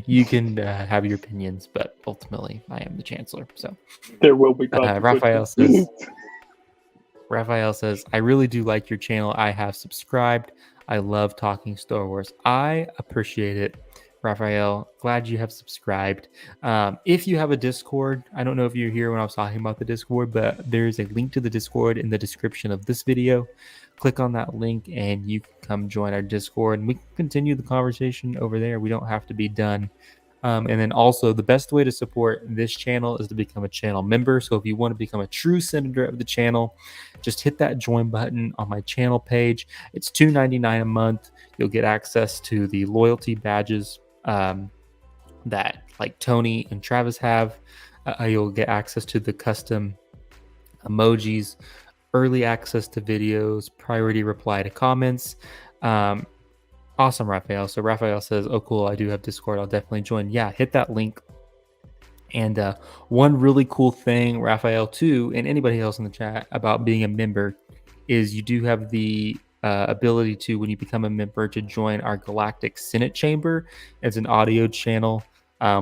you can have your opinions, but ultimately I am the chancellor. So there will be Raphael says, I really do like your channel. I have subscribed. I love talking Star Wars. I appreciate it, Raphael. Glad you have subscribed. If you have a Discord, I don't know if you're here when I was talking about the Discord, but there's a link to the Discord in the description of this video. Click on that link and you can come join our Discord and we can continue the conversation over there. We don't have to be done. And then also the best way to support this channel is to become a channel member. So if you want to become a true senator of the channel, just hit that join button on my channel page. It's $2.99 a month. You'll get access to the loyalty badges that like Tony and Travis have. You'll get access to the custom emojis, early access to videos, priority reply to comments. Awesome, Raphael. So Raphael says, "Oh, cool! I do have Discord. I'll definitely join." Yeah, hit that link. And one really cool thing, Raphael, too, and anybody else in the chat about being a member is you do have the ability to, when you become a member, to join our Galactic Senate Chamber. It's an audio channel.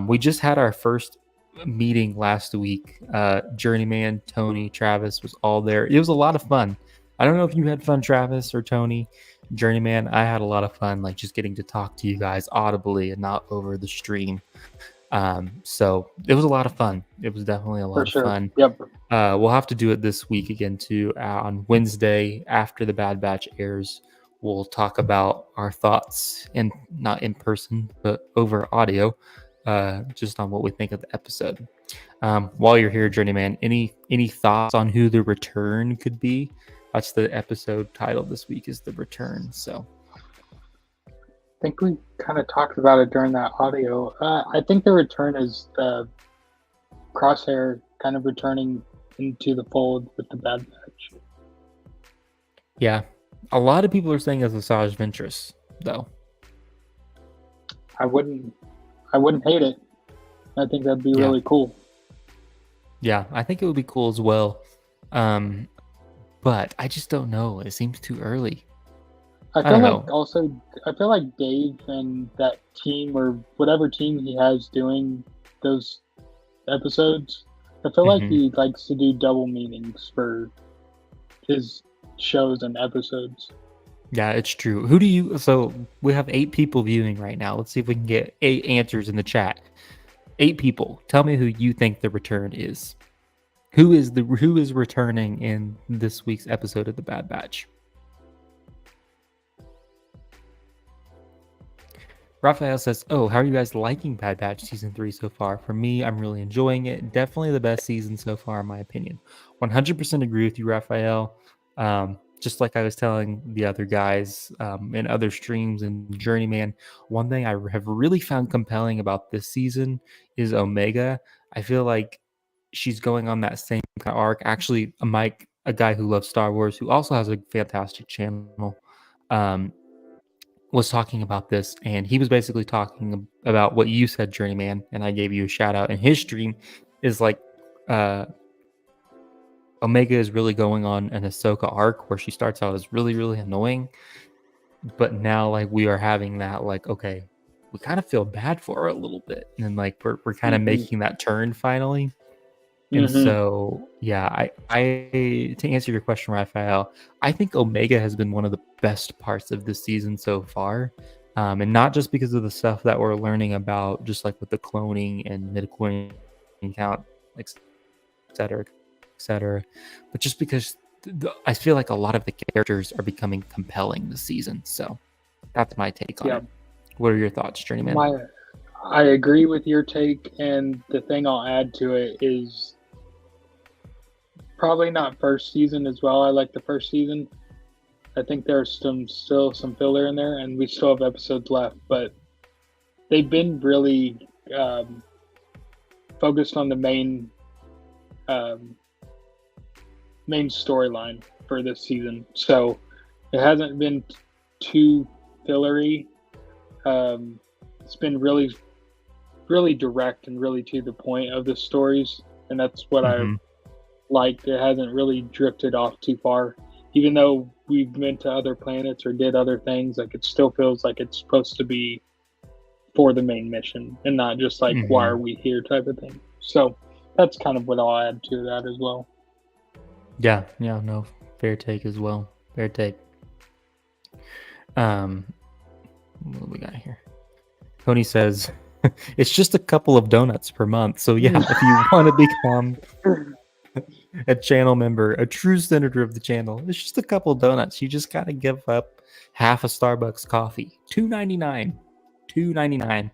We just had our first meeting last week. Journeyman, Tony, Travis was all there. It was a lot of fun. I don't know if you had fun, Travis or Tony. Journeyman, I had a lot of fun, like just getting to talk to you guys audibly and not over the stream. So it was a lot of fun. It was definitely a lot of fun. Yep. We'll have to do it this week again too. On Wednesday after the Bad Batch airs, we'll talk about our thoughts, and not in person but over audio, just on what we think of the episode. While you're here, Journeyman, any thoughts on who the return could be? That's the episode title this week, is The Return. So I think we kind of talked about it during that audio. I think the return is the Crosshair kind of returning into the fold with the Bad Batch. yeah, a lot of people are saying it's Asajj Ventress, though. I wouldn't hate it. I think that'd be really cool. Yeah, I think it would be cool as well. But I just don't know. It seems too early. I feel like Dave and that team, or whatever team he has doing those episodes, I feel like he likes to do double meanings for his shows and episodes. Yeah, it's true. So we have 8 people viewing right now. Let's see if we can get 8 answers in the chat. 8 people. Tell me who you think the return is. Who is returning in this week's episode of The Bad Batch? Raphael says, "Oh, how are you guys liking Bad Batch season 3 so far? For me, I'm really enjoying it. Definitely the best season so far, in my opinion." 100% agree with you, Raphael. Just like I was telling the other guys in other streams and Journeyman, one thing I have really found compelling about this season is Omega. I feel like she's going on that same kind of arc. Actually, Mike, a guy who loves Star Wars, who also has a fantastic channel, was talking about this, and he was basically talking about what you said, Journeyman, and I gave you a shout out in his stream, is like Omega is really going on an Ahsoka arc where she starts out as really, really annoying, but now like we are having that, like, okay, we kind of feel bad for her a little bit, and like we're kind of making that turn finally. And so, yeah, I to answer your question, Raphael, I think Omega has been one of the best parts of this season so far. And not just because of the stuff that we're learning about, just like with the cloning and midichlorian count, et cetera, but just because I feel like a lot of the characters are becoming compelling this season. So that's my take on it. What are your thoughts, Journeyman? I agree with your take, and the thing I'll add to it is probably not first season as well. I like the first season. I think there's still some filler in there, and we still have episodes left, but they've been really focused on the main storyline for this season. So it hasn't been too fillery. It's been really, really direct and really to the point of the stories, and that's what I like. It hasn't really drifted off too far, even though we've been to other planets or did other things. Like, it still feels like it's supposed to be for the main mission and not just like why are we here type of thing. So that's kind of what I'll add to that as well. Yeah, no, fair take as well. Fair take. What do we got here? Tony says it's just a couple of donuts per month. So yeah, if you want to become a channel member, a true senator of the channel, it's just a couple of donuts. You just gotta give up half a Starbucks coffee. $2.99.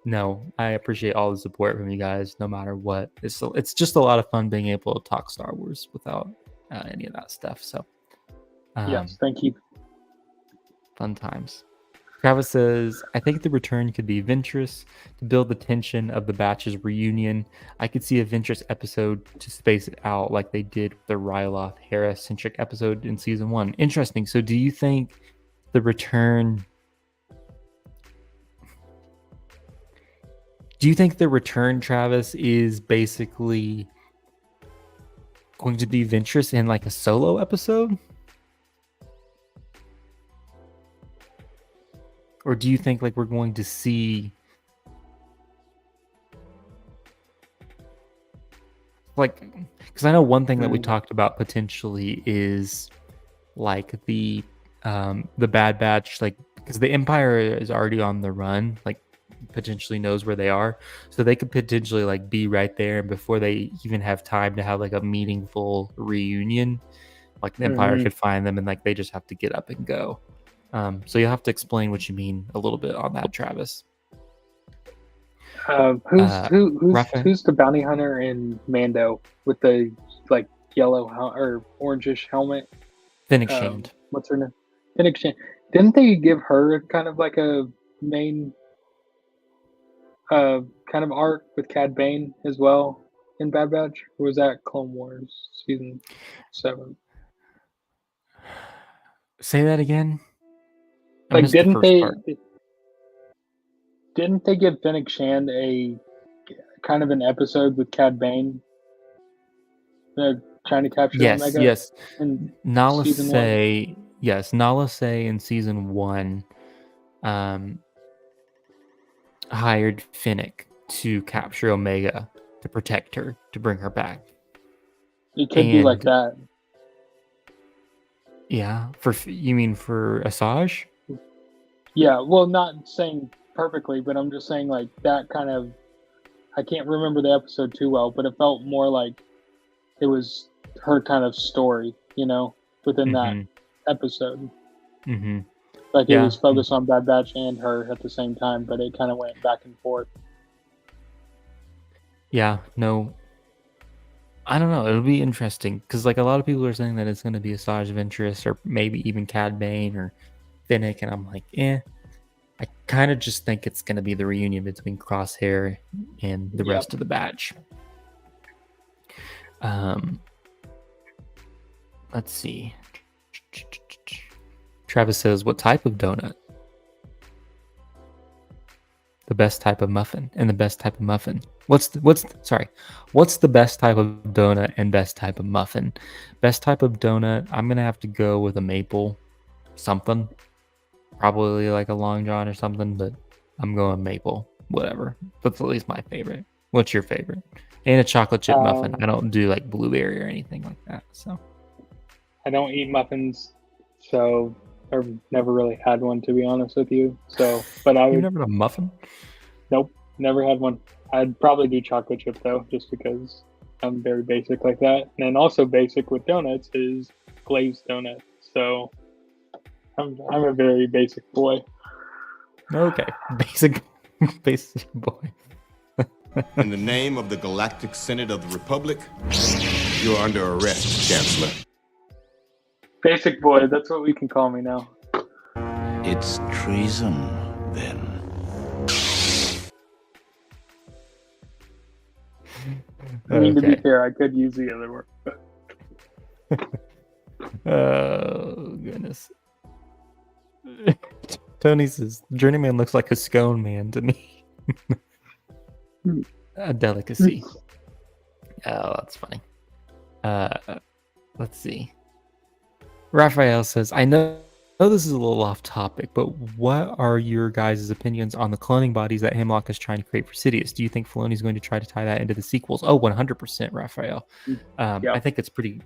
No, I appreciate all the support from you guys, no matter what. It's just a lot of fun being able to talk Star Wars without any of that stuff. So yes, thank you. Fun times. Travis says, I think the return could be Ventress to build the tension of the batch's reunion. I could see a Ventress episode to space it out like they did with the Ryloth Hera-centric episode in season 1. Interesting. So do you think the return... Do you think the return, Travis, is basically going to be Ventress in like a solo episode? Or do you think like we're going to see like, because I know one thing that we talked about potentially is like the Bad Batch, like because the Empire is already on the run, like potentially knows where they are, so they could potentially like be right there, and before they even have time to have like a meaningful reunion, like the Empire could find them and like they just have to get up and go. So you'll have to explain what you mean a little bit on that, Travis. Who's the bounty hunter in Mando with the like yellow or orangish helmet? Fennec Shand. What's her name? Fennec Shand. Didn't they give her kind of like a main kind of arc with Cad Bane as well in Bad Batch? Or was that Clone Wars season 7? Say that again. Like, didn't they give Fennec Shand a kind of an episode with Cad Bane trying to capture Omega? Yes. Nala Se in season 1 hired Fennec to capture Omega to protect her, to bring her back. It could be like that. Yeah, you mean for Asajj? Yeah, well, not saying perfectly, but I'm just saying like that kind of. I can't remember the episode too well, but it felt more like it was her kind of story, within that episode. Mm-hmm. Like it was focused on Bad Batch and her at the same time, but it kind of went back and forth. Yeah, no. I don't know. It'll be interesting because like a lot of people are saying that it's going to be Asajj Ventress or maybe even Cad Bane or Fennec, and I'm like, I kind of just think it's going to be the reunion between Crosshair and the rest of the batch. Let's see. Travis says, what type of donut? The best type of muffin and the best type of muffin. What's the best type of donut and best type of muffin? Best type of donut, I'm going to have to go with a maple something. Probably like a Long John or something, but I'm going maple. Whatever. That's at least my favorite. What's your favorite? And a chocolate chip muffin. I don't do like blueberry or anything like that. So I don't eat muffins, so I've never really had one, to be honest with you. So, but I would. You've never had a muffin? Nope, never had one. I'd probably do chocolate chip though, just because I'm very basic like that. And then also basic with donuts is glazed donut. So I'm a very basic boy. Okay, basic boy. In the name of the Galactic Senate of the Republic, you're under arrest, Chancellor. Basic boy, that's what we can call me now. It's treason, then. I mean, to be fair, I could use the other word. But... Oh, goodness. Tony says, Journeyman looks like a scone man to me. A delicacy. Oh, that's funny. Let's see. Raphael says, I know this is a little off topic, but what are your guys' opinions on the cloning bodies that Hemlock is trying to create for Sidious? Do you think Filoni is going to try to tie that into the sequels? Oh, 100%, Raphael. I think it's pretty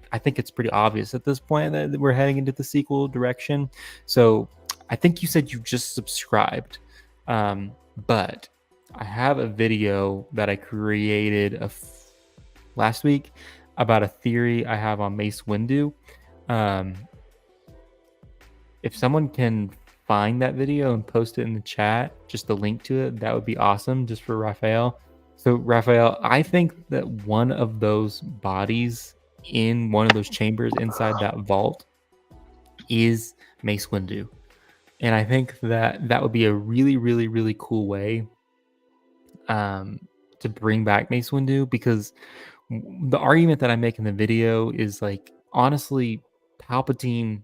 obvious at this point that we're heading into the sequel direction. So I think you said you just subscribed, but I have a video that I created last week about a theory I have on Mace Windu. If someone can find that video and post it in the chat, just the link to it, that would be awesome, just for Raphael. So Raphael, I think that one of those bodies in one of those chambers inside that vault is Mace Windu. And I think that would be a really, really, really cool way to bring back Mace Windu, because the argument that I make in the video is like, honestly, Palpatine.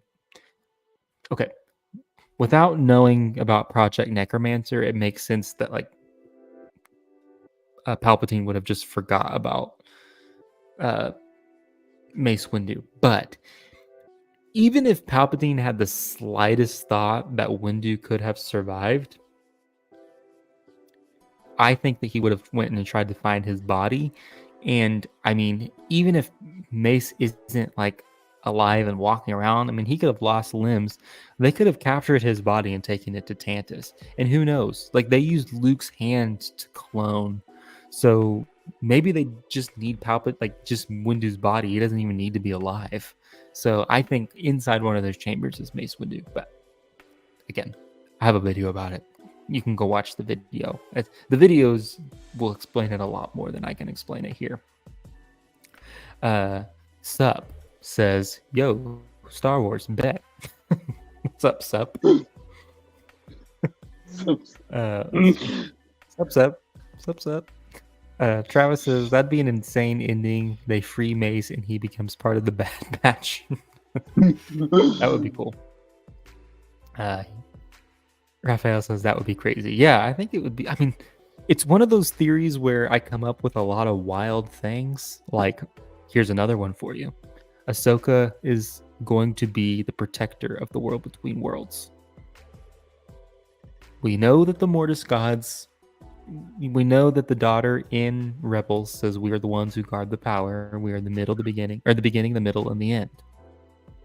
Okay, without knowing about Project Necromancer, it makes sense that like Palpatine would have just forgot about uh, Mace Windu. But even if Palpatine had the slightest thought that Windu could have survived, I think that he would have went and tried to find his body. And I mean, even if Mace isn't like alive and walking around, I mean, he could have lost limbs. They could have captured his body and taken it to Tantus. And who knows? Like, they used Luke's hand to clone. So maybe they just need like just Windu's body. He doesn't even need to be alive. So I think inside one of those chambers is Mace Windu. But again, I have a video about it. You can go watch the video. The videos will explain it a lot more than I can explain it here. Sup says, yo, Star Wars, bet. What's up, Sup? Sup. Travis says, that'd be an insane ending. They free Mace and he becomes part of the Bad Batch. That would be cool. Raphael says that would be crazy. Yeah, I think it would be. I mean, it's one of those theories where I come up with a lot of wild things. Like, here's another one for you. Ahsoka is going to be the protector of the world between worlds. We know that the Mortis gods, we know that the daughter in Rebels says we are the ones who guard the power. We are the middle, the beginning, the middle, and the end.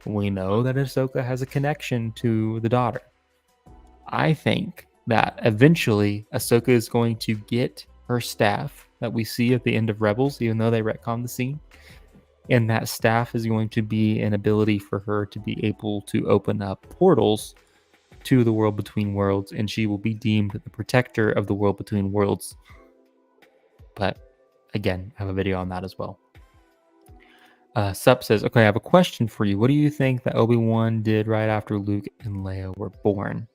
We know that Ahsoka has a connection to the daughter. I think that eventually Ahsoka is going to get her staff that we see at the end of Rebels, even though they retcon the scene. And that staff is going to be an ability for her to be able to open up portals to the world between worlds, and she will be deemed the protector of the world between worlds. But again, I have a video on that as well. Sup says, okay, I have a question for you. What do you think that Obi-Wan did right after Luke and Leia were born?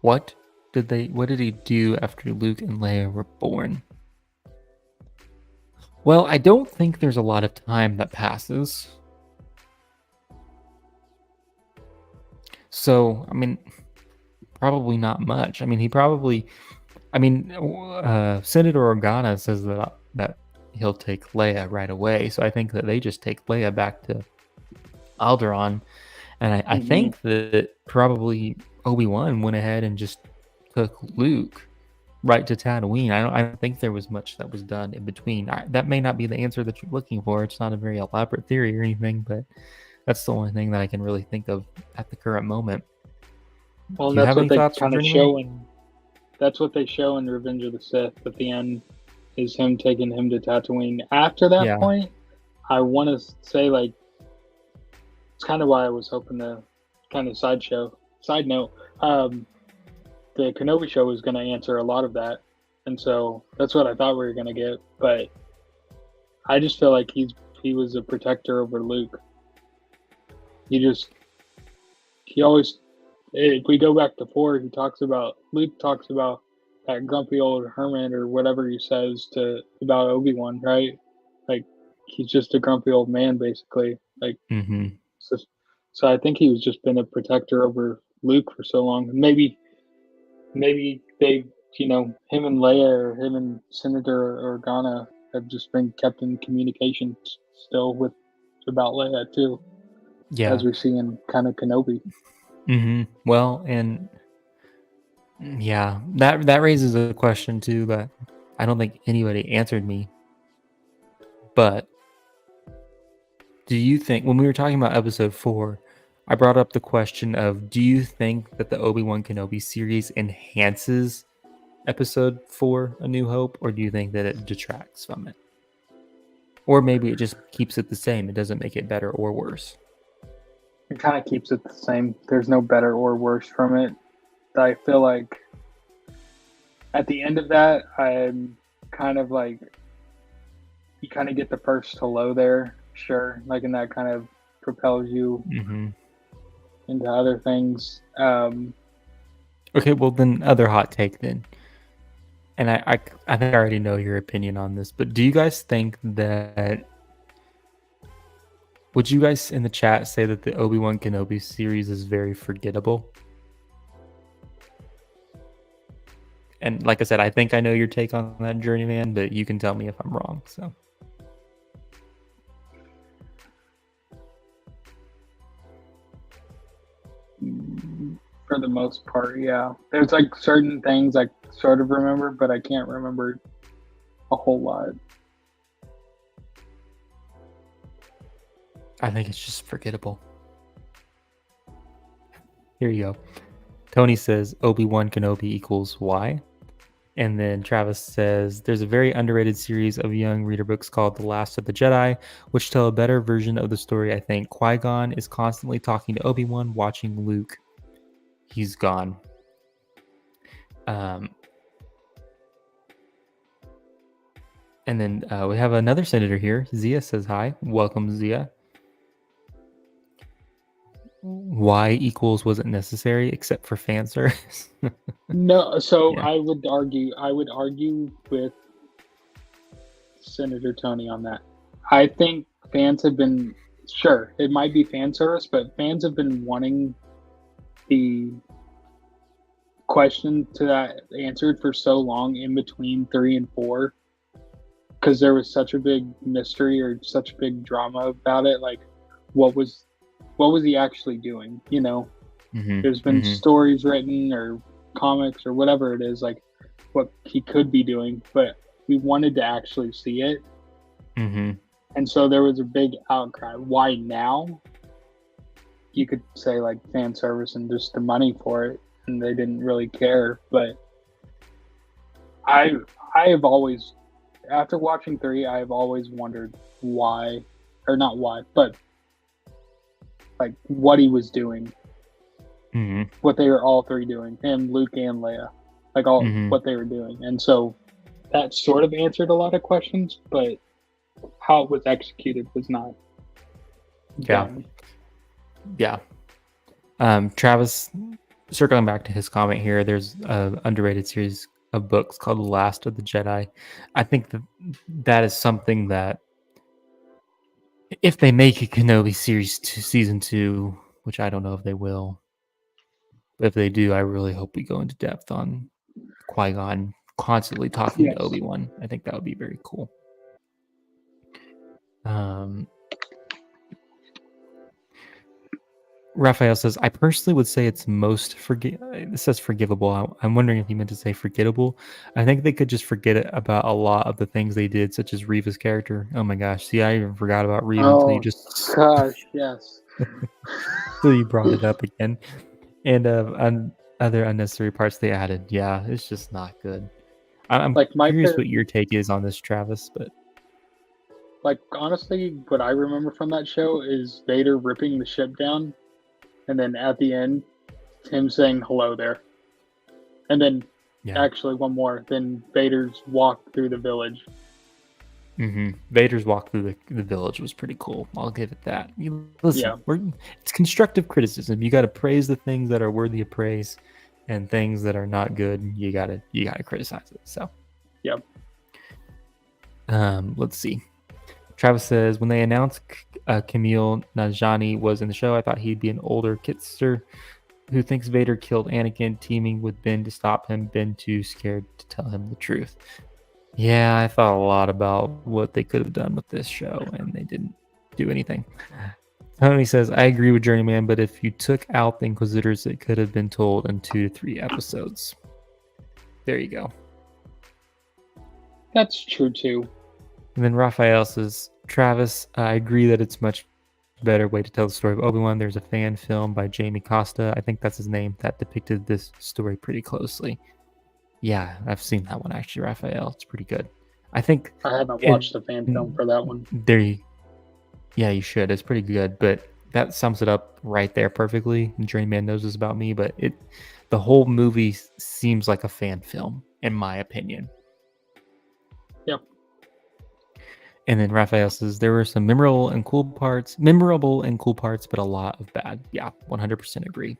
What did he do after Luke and Leia were born? Well, I don't think there's a lot of time that passes. So, I mean, probably not much. I mean, Senator Organa says that he'll take Leia right away. So I think that they just take Leia back to Alderaan. And I think that probably Obi-Wan went ahead and just took Luke right to Tatooine. I don't think there was much that was done in between. That may not be the answer that you're looking for. It's not a very elaborate theory or anything, but that's the only thing that I can really think of at the current moment. Well, that's what they kind of show that's what they show in Revenge of the Sith at the end, is him taking him to Tatooine. After that point, I want to say, like, it's kind of why I was hoping to kind of side note, the Kenobi show was going to answer a lot of that. And so that's what I thought we were going to get. But I just feel like he was a protector over Luke. He always, if we go back to 4, Luke talks about that grumpy old hermit or whatever he says about Obi-Wan, right? Like, he's just a grumpy old man, basically. Like, so I think he was just been a protector over Luke for so long. Maybe they, him and Leia or him and Senator Organa have just been kept in communication still about Leia too. Yeah, as we see in kind of Kenobi. Well, and yeah, that raises a question too that I don't think anybody answered me. But do you think, when we were talking about episode 4, I brought up the question of, do you think that the Obi-Wan Kenobi series enhances episode 4, A New Hope, or do you think that it detracts from it? Or maybe it just keeps it the same. It doesn't make it better or worse. It kind of keeps it the same. There's no better or worse from it. I feel like at the end of that, I'm kind of like, you kind of get the first hello there sure. Like, and that kind of propels you Mm-hmm. into other things. Okay, well then, other hot take then, and I think I already know your opinion on this, but do you guys think that? Would you guys in the chat say that the Obi-Wan Kenobi series is very forgettable? And like I said, I think I know your take on that, Journeyman, but you can tell me if I'm wrong. So for the most part, yeah. There's like certain things I sort of remember, but I can't remember a whole lot. I think it's just forgettable. Here you go. Tony says Obi-Wan Kenobi equals Y. And then Travis says there's a very underrated series of young reader books called The Last of the Jedi, which tell a better version of the story, I think. Qui-Gon is constantly talking to Obi-Wan, watching Luke. He's gone. And then we have another senator here. Zia says hi. Welcome, Zia. Y equals wasn't necessary except for fan service. No, so Yeah. I would argue with Senator Tony on that. I think fans have been sure it might be fan service, but fans have been wanting the question to that answered for so long in between 3 and 4 because there was such a big mystery or such a big drama about it. Like, what was he actually doing? You know, there's been stories written or comics or whatever it is, like what he could be doing, but we wanted to actually see it. And so there was a big outcry. Why now? You could say like fan service and just the money for it, and they didn't really care. But I have always, after watching 3, I have always wondered why, or not why, but like what he was doing, what they were all 3 doing, him, Luke, and Leia, like all what they were doing. And so that sort of answered a lot of questions, but how it was executed was not. Done. Yeah. Travis, circling back to his comment here, there's an underrated series of books called The Last of the Jedi. I think that is something that if they make a Kenobi series season 2, which I don't know if they will, but if they do, I really hope we go into depth on Qui-Gon constantly talking to Obi-Wan. I think that would be very cool. Raphael says, I personally would say it's most it says forgivable. I'm wondering if he meant to say forgettable. I think they could just forget about a lot of the things they did, such as Reva's character. Oh my gosh. See, I even forgot about Reva until you just... gosh, yes. Until you brought it up again. And other unnecessary parts they added. Yeah, it's just not good. I'm like, curious what your take is on this, Travis, but... Like, honestly, what I remember from that show is Vader ripping the ship down, and then at the end, him saying hello there. And then, actually, one more, then Vader's walk through the village. Vader's walk through the village was pretty cool. I'll give it that. Listen, it's constructive criticism. You got to praise the things that are worthy of praise, and things that are not good, you gotta criticize it. So, let's see. Travis says, when they announced Camille Najani was in the show, I thought he'd be an older kidster who thinks Vader killed Anakin, teaming with Ben to stop him. Ben too scared to tell him the truth. Yeah, I thought a lot about what they could have done with this show, and they didn't do anything. Tony says, I agree with Journeyman, but if you took out the Inquisitors, it could have been told in 2 to 3 episodes. There you go. That's true, too. And then Raphael says, Travis, I agree that it's much better way to tell the story of Obi-Wan. There's a fan film by Jamie Costa, I think that's his name, that depicted this story pretty closely. Yeah, I've seen that one actually, Raphael. It's pretty good. I think I haven't watched the fan film for that one. Yeah, you should. It's pretty good, but that sums it up right there perfectly. And Journeyman knows this about me, but the whole movie seems like a fan film, in my opinion. Yep. And then Raphael says there were some memorable and cool parts, but a lot of bad. Yeah, 100% agree.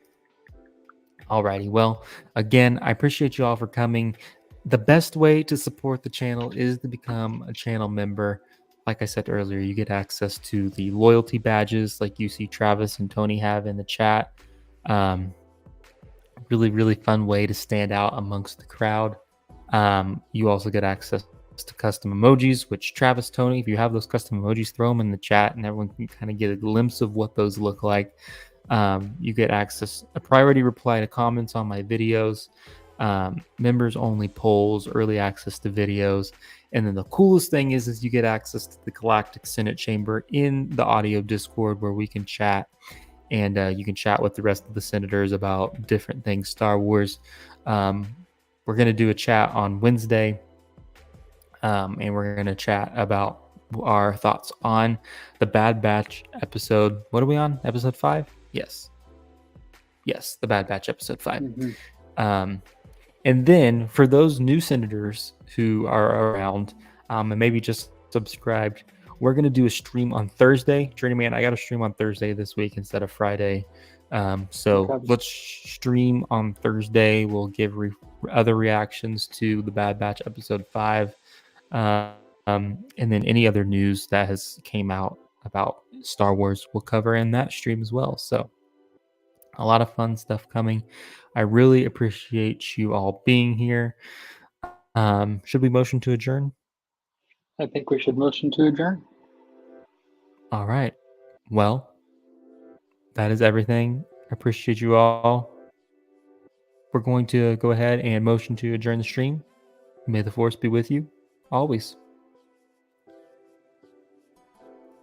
Alrighty, well, again, I appreciate you all for coming. The best way to support the channel is to become a channel member. Like I said earlier, you get access to the loyalty badges like you see Travis and Tony have in the chat. Really, really fun way to stand out amongst the crowd. You also get access to custom emojis, which Travis, Tony, if you have those custom emojis, throw them in the chat and everyone can kind of get a glimpse of what those look like. You get access, a priority reply to comments on my videos, members only polls, early access to videos. And then the coolest thing is you get access to the Galactic Senate Chamber in the audio Discord where we can chat. And you can chat with the rest of the senators about different things Star Wars. We're going to do a chat on Wednesday. And we're going to chat about our thoughts on the Bad Batch episode. What are we on? Episode 5? Yes, the Bad Batch episode 5. Mm-hmm. And then for those new senators who are around and maybe just subscribed, we're going to do a stream on Thursday. Journeyman, I got a stream on Thursday this week instead of Friday. So let's stream on Thursday. We'll give other reactions to the Bad Batch episode 5. And then any other news that has came out about Star Wars we'll cover in that stream as well. So a lot of fun stuff coming. I really appreciate you all being here. Should we motion to adjourn? I think we should motion to adjourn. All right. Well, that is everything. I appreciate you all. We're going to go ahead and motion to adjourn the stream. May the force be with you always.